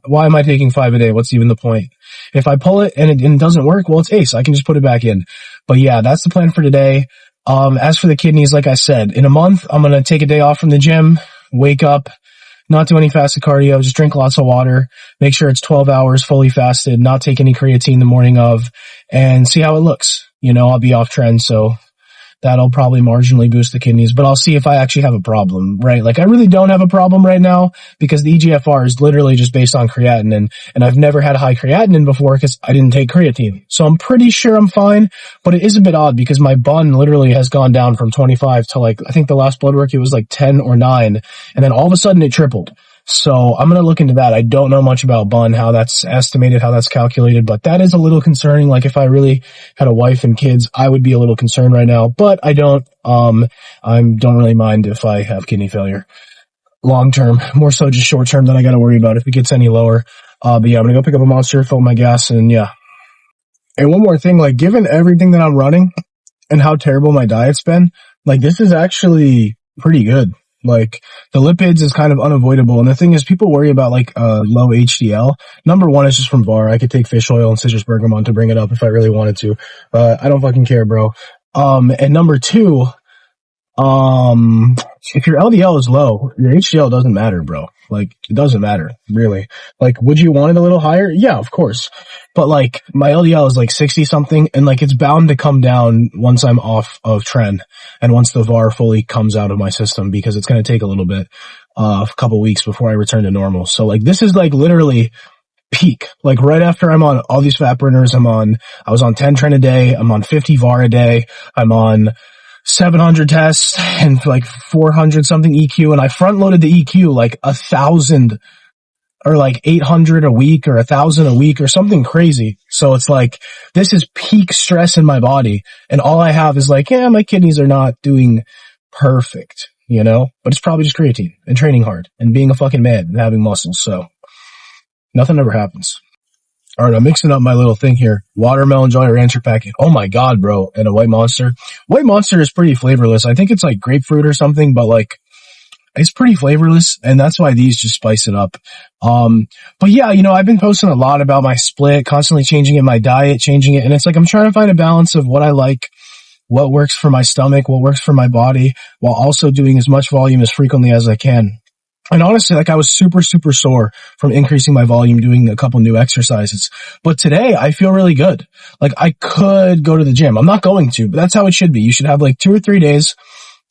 Why am I taking 5 a day? What's even the point? If I pull it and it doesn't work, well, it's ace. I can just put it back in. But yeah, that's the plan for today. As for the kidneys, like I said, in a month, I'm going to take a day off from the gym, wake up, not do any fasted cardio, just drink lots of water, make sure it's 12 hours fully fasted, not take any creatine the morning of, and see how it looks. I'll be off trend, so that'll probably marginally boost the kidneys, but I'll see if I actually have a problem, right? Like, I really don't have a problem right now because the EGFR is literally just based on creatinine, and I've never had high creatinine before because I didn't take creatine. So I'm pretty sure I'm fine, but it is a bit odd because my bun literally has gone down from 25 to I think the last blood work, it was like 10 or 9, and then all of a sudden it tripled. So I'm going to look into that. I don't know much about bun, how that's estimated, how that's calculated, but that is a little concerning. Like, if I really had a wife and kids, I would be a little concerned right now, but I don't. I don't really mind if I have kidney failure long term, more so just short term that I got to worry about if it gets any lower. But yeah, I'm going to go pick up a Monster, fill my gas, and yeah. And one more thing, like, given everything that I'm running and how terrible my diet's been, like, this is actually pretty good. Like, the lipids is kind of unavoidable. And the thing is, people worry about low HDL. Number one is just from VAR. I could take fish oil and citrus bergamot to bring it up if I really wanted to. I don't fucking care, bro. And number two, if your LDL is low, your HDL doesn't matter, bro. Like, it doesn't matter, really. Like, would you want it a little higher? Yeah, of course. But my LDL is 60 something, and it's bound to come down once I'm off of Tren and once the VAR fully comes out of my system, because it's going to take a little bit, a couple weeks before I return to normal. So this is literally peak. Right after I'm on all these fat burners, I was on 10 Tren a day, I'm on 50 VAR a day, I'm on 700 tests and 400 something EQ, and I front loaded the EQ 1,000 or 800 a week or 1,000 a week or something crazy. So it's this is peak stress in my body, and all I have is my kidneys are not doing perfect, but it's probably just creatine and training hard and being a fucking man and having muscles. So nothing ever happens. All right, I'm mixing up my little thing here. Watermelon Jolly Rancher packet. Oh my god, bro. And a White Monster. White Monster is pretty flavorless. I think it's grapefruit or something, but it's pretty flavorless, and that's why these just spice it up. But yeah, I've been posting a lot about my split, constantly changing it, my diet, changing it, and it's I'm trying to find a balance of what I like, what works for my stomach, what works for my body, while also doing as much volume as frequently as I can. And honestly, I was super, super sore from increasing my volume, doing a couple new exercises. But today, I feel really good. I could go to the gym. I'm not going to, but that's how it should be. You should have 2 or 3 days,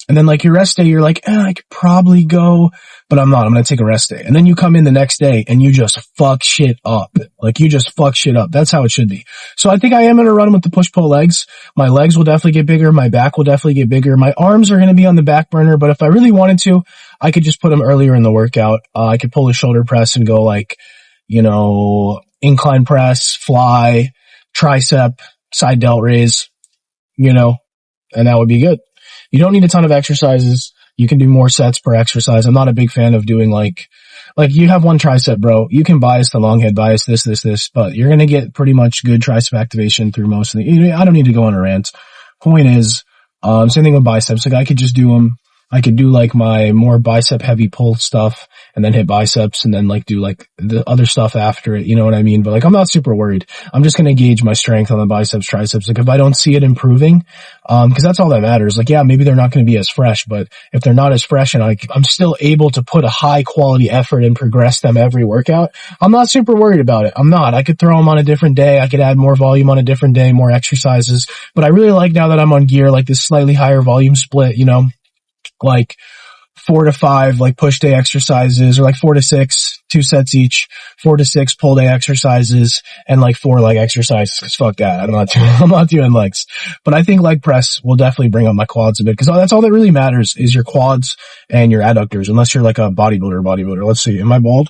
and then your rest day, you're I could probably go, but I'm not. I'm going to take a rest day. And then you come in the next day and you just fuck shit up. You just fuck shit up. That's how it should be. So I think I am going to run with the push-pull legs. My legs will definitely get bigger. My back will definitely get bigger. My arms are going to be on the back burner, but if I really wanted to, I could just put them earlier in the workout. I could pull a shoulder press and go incline press, fly, tricep, side delt raise, and that would be good. You don't need a ton of exercises. You can do more sets per exercise. I'm not a big fan of doing you have one tricep, bro. You can bias the long head, bias this, but you're going to get pretty much good tricep activation through most of the, I don't need to go on a rant. Point is, same thing with biceps. I could just do them. I could do like my more bicep heavy pull stuff and then hit biceps and then like do like the other stuff after it. You know what I mean? But like, I'm not super worried. I'm just going to gauge my strength on the biceps, triceps. Like if I don't see it improving, cause that's all that matters. Like, yeah, maybe they're not going to be as fresh, but if they're not as fresh and I'm still able to put a high quality effort and progress them every workout, I'm not super worried about it. I'm not. I could throw them on a different day. I could add more volume on a different day, more exercises. But I really like now that I'm on gear, like this slightly higher volume split, you know, like 4 to 5 like push day exercises, or like 4 to 6, 2 sets each, 4 to 6 pull day exercises, and like 4 leg exercises. Cause fuck that. I'm not doing legs. But I think leg press will definitely bring up my quads a bit, cause that's all that really matters is your quads and your adductors, unless you're like a bodybuilder. Let's see. Am I bald?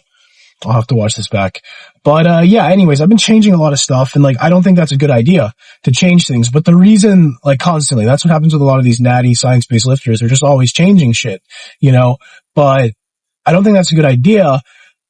I'll have to watch this back. But, yeah, anyways, I've been changing a lot of stuff, and like, I don't think that's a good idea to change things. But the reason, like, constantly, that's what happens with a lot of these natty science-based lifters. They're just always changing shit, you know? But I don't think that's a good idea,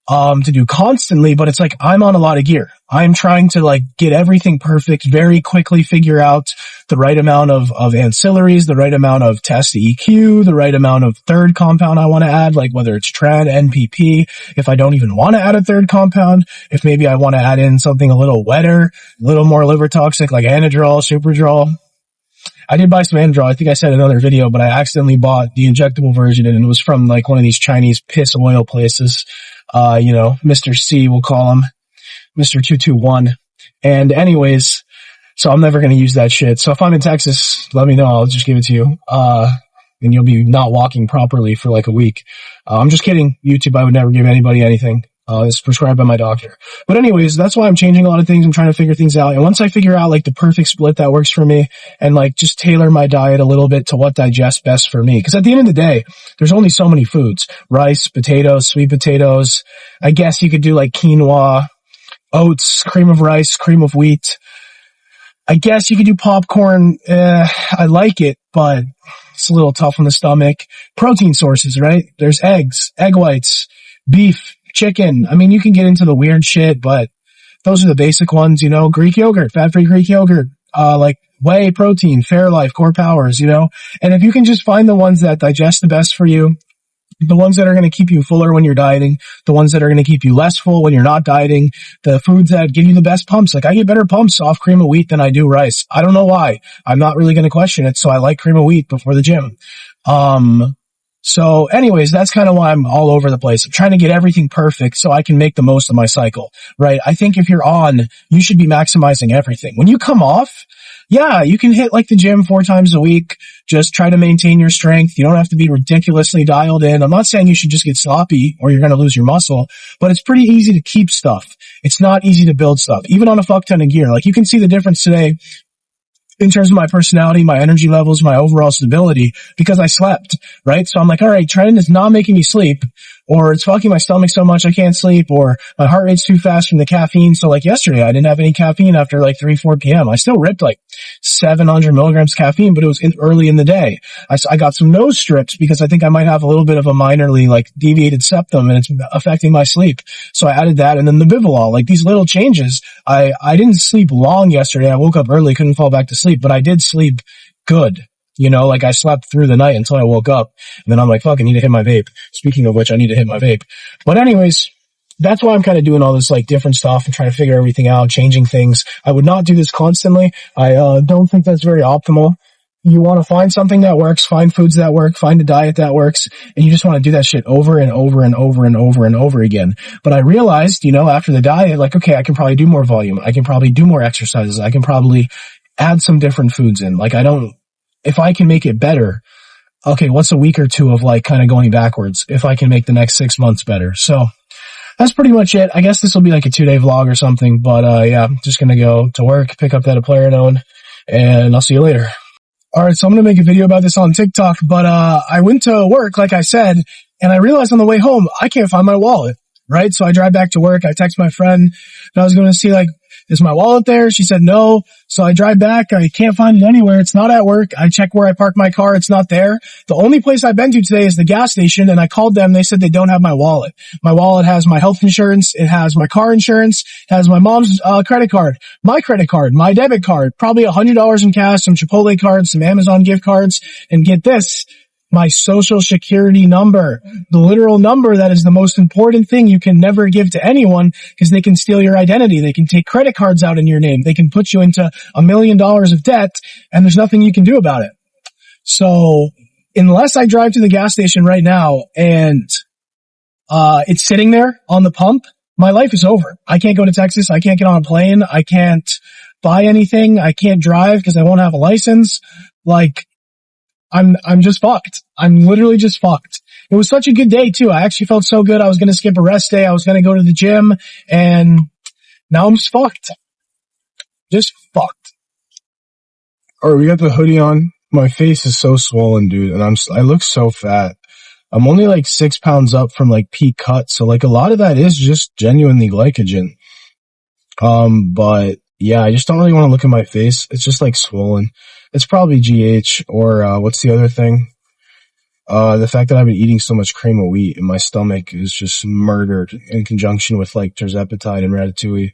to do constantly, but it's like, I'm on a lot of gear. I'm trying to like get everything perfect, very quickly figure out the right amount of ancillaries, the right amount of test EQ, the right amount of third compound I want to add, like whether it's tren, NPP, if I don't even want to add a third compound, if maybe I want to add in something a little wetter, a little more liver toxic, like Anadrol, Superdrol. I did buy some Anadrol. I think I said in another video, but I accidentally bought the injectable version, and it was from like one of these Chinese piss oil places. You know, Mr. C, we'll call him Mr. 221. And anyways, so I'm never going to use that shit. So if I'm in Texas, let me know. I'll just give it to you. And you'll be not walking properly for like a week. I'm just kidding. YouTube, I would never give anybody anything. It's prescribed by my doctor. But anyways, that's why I'm changing a lot of things. I'm trying to figure things out. And once I figure out like the perfect split that works for me and like just tailor my diet a little bit to what digests best for me. Cause at the end of the day, there's only so many foods: rice, potatoes, sweet potatoes. I guess you could do like quinoa, oats, cream of rice, cream of wheat. I guess you could do popcorn. I like it, but it's a little tough on the stomach. Protein sources, right? There's eggs, egg whites, beef, chicken. I mean, you can get into the weird shit, but those are the basic ones, you know. Greek yogurt, fat-free Greek yogurt, like whey protein, Fairlife, Core Powers, you know. And if you can just find the ones that digest the best for you, the ones that are going to keep you fuller when you're dieting, the ones that are going to keep you less full when you're not dieting, the foods that give you the best pumps. Like I get better pumps off cream of wheat than I do rice. I don't know why. I'm not really going to question it. So I like cream of wheat before the gym. So anyways, that's kind of why I'm all over the place. I'm trying to get everything perfect so I can make the most of my cycle, right? I think if you're on, you should be maximizing everything. When you come off, yeah, you can hit like the gym 4 times a week. Just try to maintain your strength. You don't have to be ridiculously dialed in. I'm not saying you should just get sloppy or you're going to lose your muscle, but it's pretty easy to keep stuff. It's not easy to build stuff, even on a fuck ton of gear. Like you can see the difference today in terms of my personality, my energy levels, my overall stability, because I slept, right? So I'm like, all right, tren is not making me sleep, or it's fucking my stomach so much I can't sleep, or my heart rate's too fast from the caffeine. So like yesterday, I didn't have any caffeine after like 3-4 p.m. I still ripped like 700 milligrams caffeine, but it was early in the day. I got some nose strips because I think I might have a little bit of a minorly like deviated septum and it's affecting my sleep. So I added that, and then the Vivalol, like these little changes. I didn't sleep long yesterday. I woke up early, couldn't fall back to sleep, but I did sleep good. You know, like I slept through the night until I woke up, and then I'm like, fuck, I need to hit my vape. Speaking of which, I need to hit my vape. But anyways, that's why I'm kind of doing all this like different stuff and trying to figure everything out, changing things. I would not do this constantly. I don't think that's very optimal. You want to find something that works, find foods that work, find a diet that works, and you just want to do that shit over and over and over and over and over again. But I realized, you know, after the diet, like, okay, I can probably do more volume. I can probably do more exercises. I can probably add some different foods in. Like if I can make it better, okay, what's a week or two of like kind of going backwards if I can make the next 6 months better? So that's pretty much it. I guess this will be like a 2-day vlog or something, but yeah, I'm just going to go to work, pick up that Aplerenone, and I'll see you later. Alright, so I'm going to make a video about this on TikTok, but I went to work, like I said, and I realized on the way home, I can't find my wallet, right? So I drive back to work, I text my friend, and I was going to see like, is my wallet there? She said no. So I drive back. I can't find it anywhere. It's not at work. I check where I park my car. It's not there. The only place I've been to today is the gas station, and I called them. They said they don't have my wallet. My wallet has my health insurance. It has my car insurance. It has my mom's credit card, my credit card, my debit card, probably $100 in cash, some Chipotle cards, some Amazon gift cards, and get this, My social security number, the literal number that is the most important thing you can never give to anyone because they can steal your identity. They can take credit cards out in your name. They can put you into $1 million of debt and there's nothing you can do about it. So unless I drive to the gas station right now and it's sitting there on the pump, my life is over. I can't go to Texas. I can't get on a plane. I can't buy anything. I can't drive because I won't have a license. Like, I'm just fucked. I'm literally just fucked. It was such a good day too. I actually felt so good. I was going to skip a rest day. I was going to go to the gym and now I'm just fucked. Just fucked. Alright, we got the hoodie on. My face is so swollen, dude, and I look so fat. I'm only like 6 pounds up from like peak cut, so like a lot of that is just genuinely glycogen. But yeah, I just don't really want to look at my face. It's just like swollen. It's probably GH or, what's the other thing? The fact that I've been eating so much cream of wheat and my stomach is just murdered in conjunction with like terzepatide and ratatouille.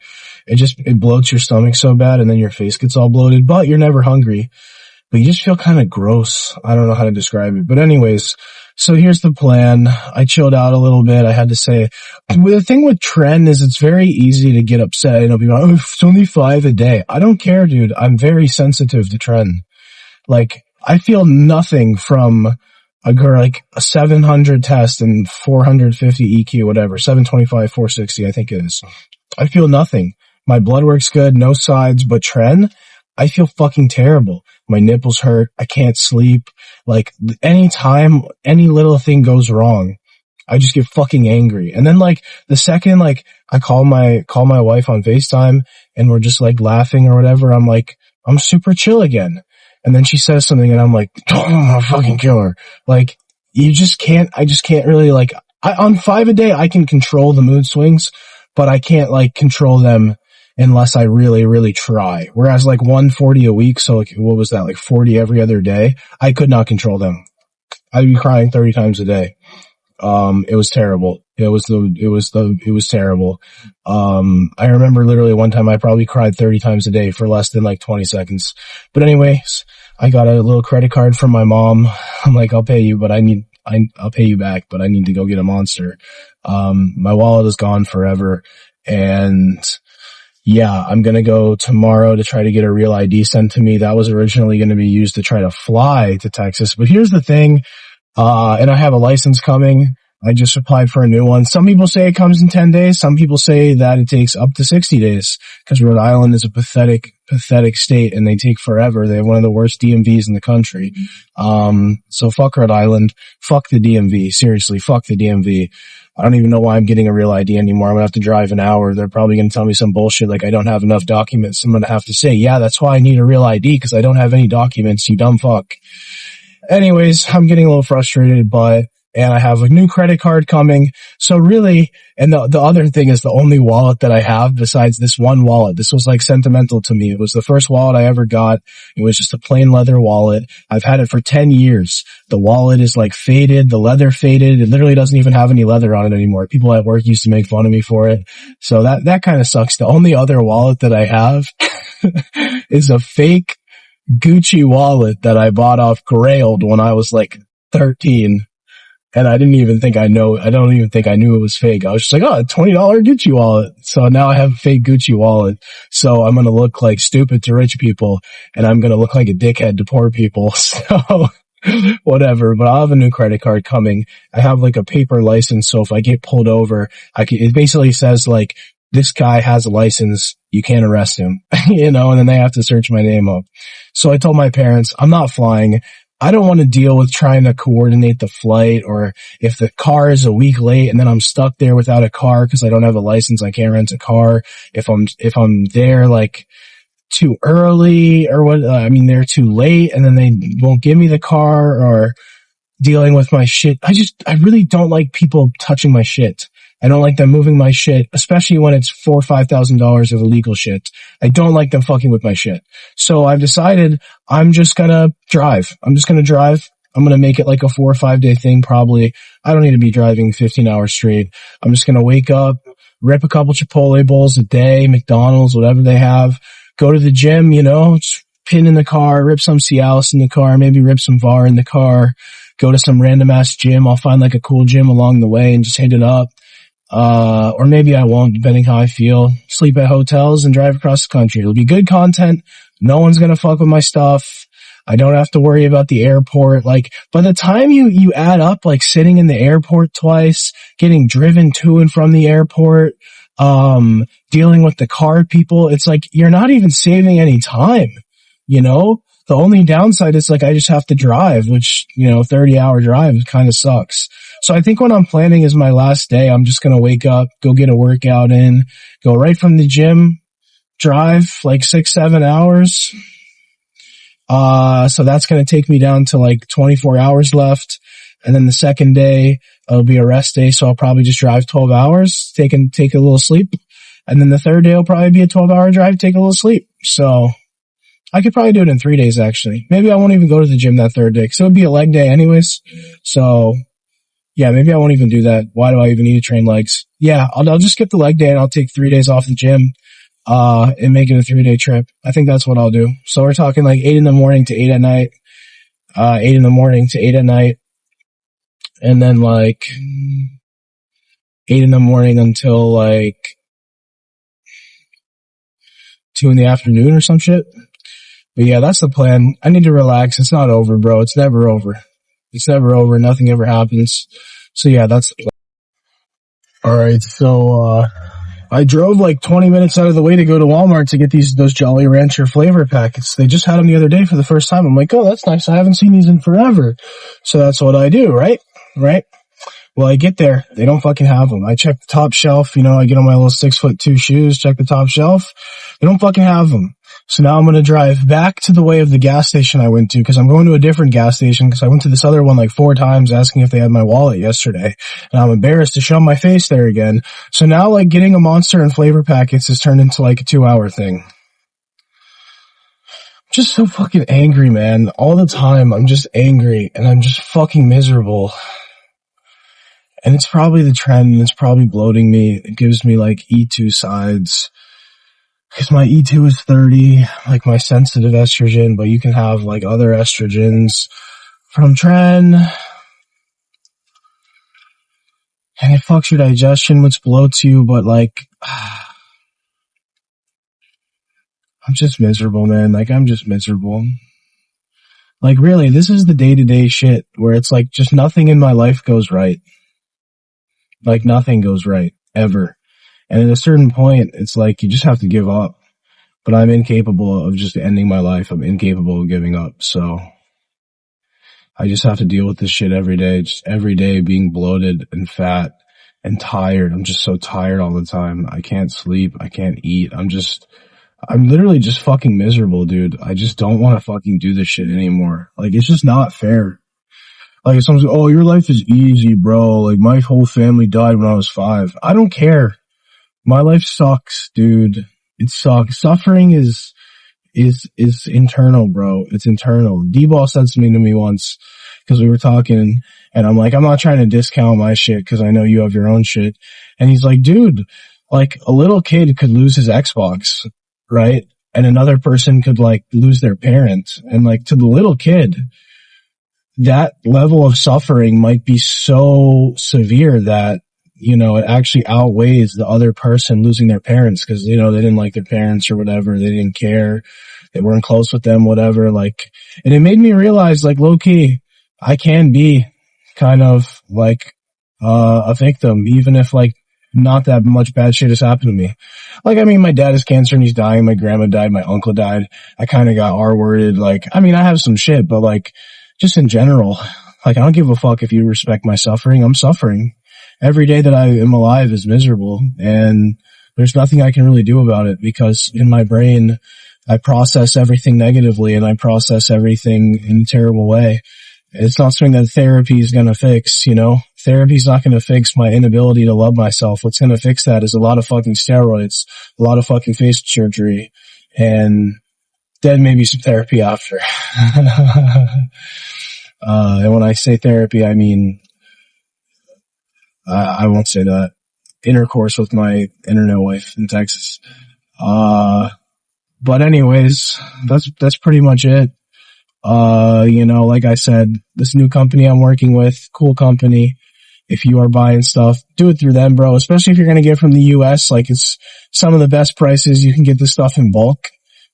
It bloats your stomach so bad and then your face gets all bloated, but you're never hungry. But you just feel kind of gross. I don't know how to describe it. But anyways, so here's the plan. I chilled out a little bit. I had to say, the thing with Tren is it's very easy to get upset. You know, people are like, oh, it's only 5 a day. I don't care, dude. I'm very sensitive to Tren. Like, I feel nothing from like a 700 test and 450 EQ, whatever, 725, 460, I think it is. I feel nothing. My blood work's good, no sides, but Tren, I feel fucking terrible. My nipples hurt. I can't sleep. Like, anytime any little thing goes wrong, I just get fucking angry. And then like the second like I call my wife on FaceTime and we're just like laughing or whatever, I'm like, I'm super chill again. And then she says something and I'm like, oh, I'm gonna fucking kill her. Like, I just can't really like, on 5 a day I can control the mood swings, but I can't like control them unless I really, really try. Whereas like 140 a week, so like, what was that, like 40 every other day? I could not control them. I'd be crying 30 times a day. It was terrible. It was terrible. I remember literally one time I probably cried 30 times a day for less than like 20 seconds. But anyways, I got a little credit card from my mom. I'm like, I'll pay you, but I'll pay you back, but I need to go get a Monster. My wallet is gone forever. And yeah, I'm gonna go tomorrow to try to get a real ID sent to me. That was originally gonna be used to try to fly to Texas. But here's the thing, and I have a license coming. I just applied for a new one. Some people say it comes in 10 days. Some people say that it takes up to 60 days because Rhode Island is a pathetic state and they take forever. They have one of the worst DMVs in the country. So fuck Rhode Island. Fuck the DMV. Seriously, fuck the DMV. I don't even know why I'm getting a real ID anymore. I'm gonna have to drive an hour. They're probably gonna tell me some bullshit like I don't have enough documents. I'm gonna have to say, yeah, that's why I need a real ID because I don't have any documents, you dumb fuck. Anyways, I'm getting a little frustrated, and I have a new credit card coming. So really, and the other thing is the only wallet that I have besides this one wallet. This was like sentimental to me. It was the first wallet I ever got. It was just a plain leather wallet. I've had it for 10 years. The wallet is like faded. The leather faded. It literally doesn't even have any leather on it anymore. People at work used to make fun of me for it. So that kind of sucks. The only other wallet that I have is a fake Gucci wallet that I bought off Grailed when I was like 13. And I don't even think I knew it was fake. I was just like, oh, a $20 Gucci wallet. So now I have a fake Gucci wallet. So I'm going to look like stupid to rich people and I'm going to look like a dickhead to poor people. So whatever, but I'll have a new credit card coming. I have like a paper license. So if I get pulled over, it basically says like, this guy has a license. You can't arrest him, and then they have to search my name up. So I told my parents, I'm not flying. I don't want to deal with trying to coordinate the flight, or if the car is a week late and then I'm stuck there without a car because I don't have a license, I can't rent a car. If I'm there like too early or they're too late and then they won't give me the car, or dealing with my shit. I really don't like people touching my shit. I don't like them moving my shit, especially when it's $4,000 or $5,000 of illegal shit. I don't like them fucking with my shit. So I've decided I'm just gonna drive. I'm gonna make it like a 4 or 5 day thing probably. I don't need to be driving 15 hours straight. I'm just gonna wake up, rip a couple Chipotle bowls a day, McDonald's, whatever they have, go to the gym, just pin in the car, rip some Cialis in the car, maybe rip some VAR in the car, go to some random ass gym. I'll find like a cool gym along the way and just hit it up. Or maybe I won't, depending how I feel. Sleep at hotels and drive across the country. It'll be good content. No one's gonna fuck with my stuff. I don't have to worry about the airport. Like, by the time you add up, like, sitting in the airport twice, getting driven to and from the airport, dealing with the car people, it's like, you're not even saving any time, you know? The only downside is, like, I just have to drive, which, 30-hour drive kind of sucks. So I think what I'm planning is my last day, I'm just gonna wake up, go get a workout in, go right from the gym, drive like 6-7 hours. So that's going to take me down to like 24 hours left. And then the second day, it'll be a rest day. So I'll probably just drive 12 hours, take a little sleep. And then the third day will probably be a 12-hour drive, take a little sleep. So I could probably do it in 3 days, actually. Maybe I won't even go to the gym that third day because it would be a leg day anyways. So yeah, maybe I won't even do that. Why do I even need to train legs? Yeah, I'll just skip the leg day and I'll take 3 days off the gym. And make it a 3-day trip. I think that's what I'll do. So we're talking like 8 in the morning to 8 at night, 8 in the morning to 8 at night, and then like 8 in the morning until like 2 in the afternoon or some shit. But yeah, that's the plan. I need to relax. It's not over, bro. It's never over. It's never over. Nothing ever happens. So yeah, that's the plan. Alright, so, I drove like 20 minutes out of the way to go to Walmart to get those Jolly Rancher flavor packets. They just had them the other day for the first time. I'm like, oh, that's nice. I haven't seen these in forever. So that's what I do, right? Right? Well, I get there. They don't fucking have them. I check the top shelf. I get on my little 6'2" shoes, check the top shelf. They don't fucking have them. So now I'm going to drive back to the way of the gas station I went to because I'm going to a different gas station because I went to this other one like 4 times asking if they had my wallet yesterday. And I'm embarrassed to show my face there again. So now like getting a Monster and flavor packets has turned into like a 2-hour thing. I'm just so fucking angry, man. All the time I'm just angry and I'm just fucking miserable. And it's probably the trend and it's probably bloating me. It gives me like E2 sides. Because my E2 is 30, like my sensitive estrogen, but you can have like other estrogens from Tren. And it fucks your digestion, which bloats you, but like, I'm just miserable, man. Like, I'm just miserable. Like, really, this is the day-to-day shit where it's like just nothing in my life goes right. Like, nothing goes right, ever. And at a certain point, it's like you just have to give up. But I'm incapable of just ending my life. I'm incapable of giving up. So I just have to deal with this shit every day. Just every day being bloated and fat and tired. I'm just so tired all the time. I can't sleep. I can't eat. I'm literally just fucking miserable, dude. I just don't want to fucking do this shit anymore. Like, it's just not fair. Like, if someone's like, oh, your life is easy, bro. Like, my whole family died when I was 5. I don't care. My life sucks, dude. It sucks. Suffering is internal, bro. It's internal. D-Ball said something to me once, because we were talking, and I'm like, I'm not trying to discount my shit, because I know you have your own shit. And he's like, dude, like, a little kid could lose his Xbox, right? And another person could, like, lose their parent. And, like, to the little kid, that level of suffering might be so severe that, it actually outweighs the other person losing their parents because, they didn't like their parents or whatever. They didn't care. They weren't close with them, whatever. Like, and it made me realize, like, low key, I can be kind of like, a victim, even if like not that much bad shit has happened to me. Like, I mean, my dad has cancer and he's dying. My grandma died. My uncle died. I kind of got R-worded. Like, I mean, I have some shit, but like, just in general, like, I don't give a fuck if you respect my suffering. I'm suffering. Every day that I am alive is miserable, and there's nothing I can really do about it because in my brain, I process everything negatively and I process everything in a terrible way. It's not something that therapy is going to fix, Therapy is not going to fix my inability to love myself. What's going to fix that is a lot of fucking steroids, a lot of fucking face surgery, and then maybe some therapy after. And when I say therapy, I mean, I won't say that. Intercourse with my internet wife in Texas. But anyways, that's pretty much it. Like I said, this new company I'm working with, cool company. If you are buying stuff, do it through them, bro. Especially if you're going to get from the US. Like, it's some of the best prices. You can get this stuff in bulk.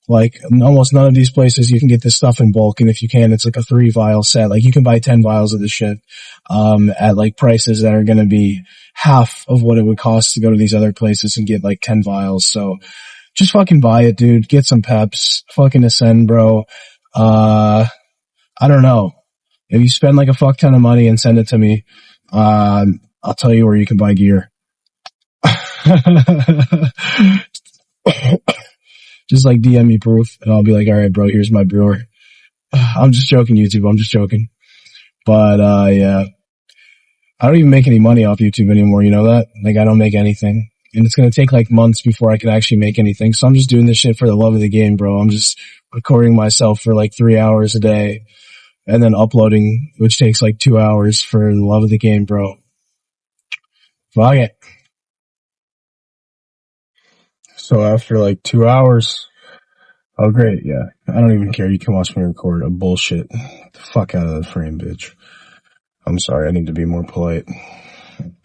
Like, almost none of these places you can get this stuff in bulk. And if you can, it's like a 3-vial set. Like, you can buy 10 vials of this shit, at like prices that are going to be half of what it would cost to go to these other places and get like 10 vials. So just fucking buy it, dude. Get some peps. Fucking Ascend, bro. I don't know. If you spend like a fuck ton of money and send it to me, I'll tell you where you can buy gear. Just like DM me proof and I'll be like, all right, bro, here's my brewer. I'm just joking, YouTube. I'm just joking. But, yeah, I don't even make any money off YouTube anymore. You know that? Like, I don't make anything. And it's going to take like months before I can actually make anything. So I'm just doing this shit for the love of the game, bro. I'm just recording myself for like 3 hours a day and then uploading, which takes like 2 hours for the love of the game, bro. Fuck it. So after like 2 hours, oh great, yeah. I don't even care. You can watch me record a bullshit. Get the fuck out of the frame, bitch. I'm sorry, I need to be more polite.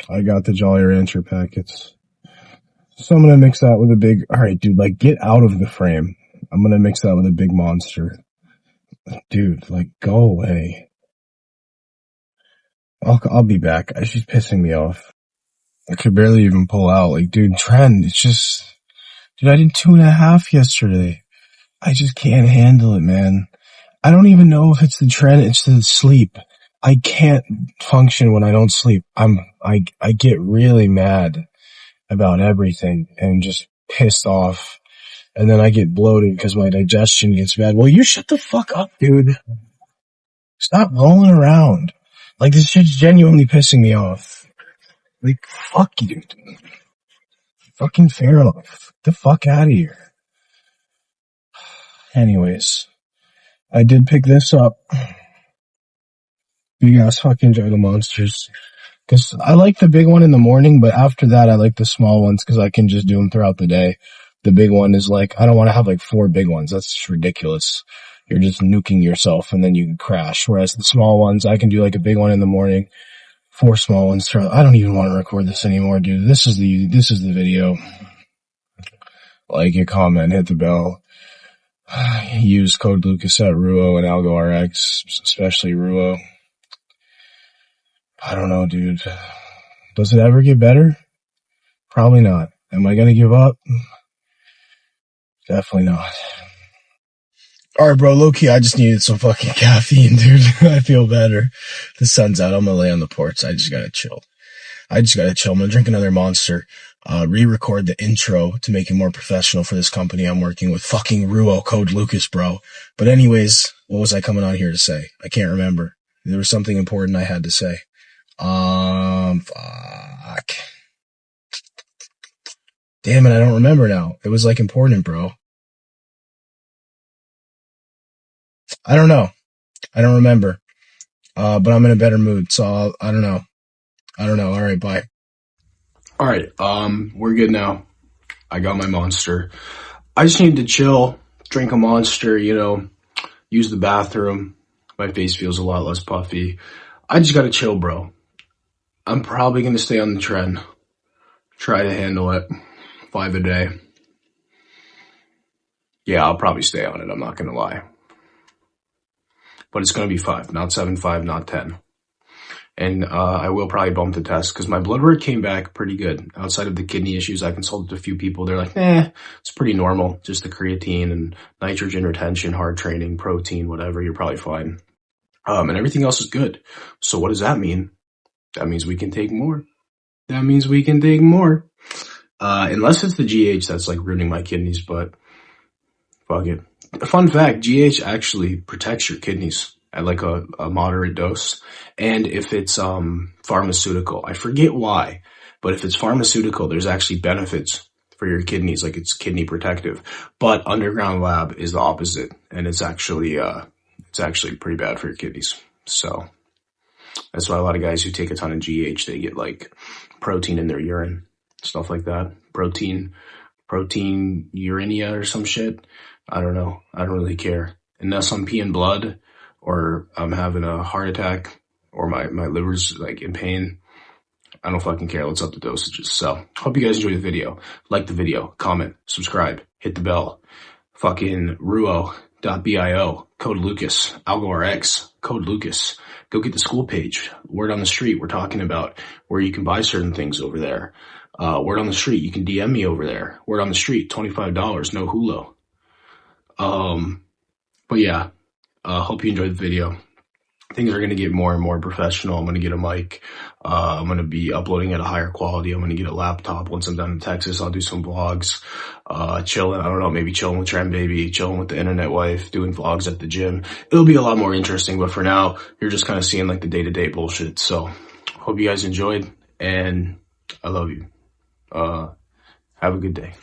I got the Jolly Rancher packets. So I'm gonna mix that with a big, alright dude, like get out of the frame. I'm gonna mix that with a big monster. Dude, like go away. I'll be back. She's pissing me off. I could barely even pull out. Like, dude, trend, it's just, dude, I did 2.5 yesterday. I just can't handle it, man. I don't even know if it's the trend, it's the sleep. I can't function when I don't sleep. I get really mad about everything and just pissed off. And then I get bloated because my digestion gets bad. Well, you shut the fuck up, dude. Stop rolling around. Like, this shit's genuinely pissing me off. Like, fuck you, dude. Fucking Fairlife. Get the fuck out of here. Anyways, I did pick this up. Big ass fucking Juggle Monsters. Cause I like the big one in the morning, but after that I like the small ones cause I can just do them throughout the day. The big one is like, I don't want to have like 4 big ones. That's just ridiculous. You're just nuking yourself and then you can crash. Whereas the small ones, I can do like a big one in the morning, 4 small ones throughout. I don't even want to record this anymore, dude. This is the video. Like your comment, hit the bell. Use code Lucas at Ruo and AlgoRx, especially Ruo. I don't know, dude. Does it ever get better? Probably not. Am I gonna give up? Definitely not. Alright, bro, low-key, I just needed some fucking caffeine, dude. I feel better. The sun's out. I'm gonna lay on the porch. I just gotta chill. I'm gonna drink another Monster. Re-record the intro to make it more professional for this company I'm working with. Fucking Ruo, code Lucas, bro. But anyways, what was I coming on here to say? I can't remember. There was something important I had to say. Fuck. Damn it, I don't remember now. It was like important, bro. I don't know. I don't remember. But I'm in a better mood, so I don't know. Alright, bye. Alright, we're good now. I got my Monster. I just need to chill, drink a Monster, use the bathroom. My face feels a lot less puffy. I just gotta chill, bro. I'm probably gonna stay on the trend. Try to handle it 5 a day. Yeah, I'll probably stay on it, I'm not gonna lie. But it's gonna be 5, not 7.5, not 10. And I will probably bump the test because my blood work came back pretty good. Outside of the kidney issues, I consulted a few people. They're like, it's pretty normal. Just the creatine and nitrogen retention, hard training, protein, whatever. You're probably fine. And everything else is good. So what does that mean? That means we can take more. Unless it's the GH that's like ruining my kidneys, but fuck it. Fun fact, GH actually protects your kidneys at like a moderate dose. And if it's pharmaceutical, I forget why, but if it's pharmaceutical, there's actually benefits for your kidneys, like it's kidney protective. But Underground Lab is the opposite, and it's actually pretty bad for your kidneys. So that's why a lot of guys who take a ton of GH, they get like protein in their urine, stuff like that. Protein uremia or some shit. I don't know. I don't really care. unless I'm peeing blood or I'm having a heart attack or my liver's like in pain, I don't fucking care. Let's up the dosages. So, hope you guys enjoyed the video. Like the video, comment, subscribe, hit the bell. Fucking Ruo.bio, code Lucas, AlgoRx, code Lucas. Go get the school page. Word on the street, we're talking about where you can buy certain things over there. Word on the street, you can DM me over there. Word on the street, $25, no hulo. But yeah, hope you enjoyed the video. Things are going to get more and more professional. I'm going to get a mic. I'm going to be uploading at a higher quality. I'm going to get a laptop. Once I'm done in Texas, I'll do some vlogs, chilling. I don't know, maybe chilling with Trend Baby, chilling with the internet wife, doing vlogs at the gym. It'll be a lot more interesting, but for now, you're just kind of seeing like the day-to-day bullshit. So hope you guys enjoyed, and I love you. Have a good day.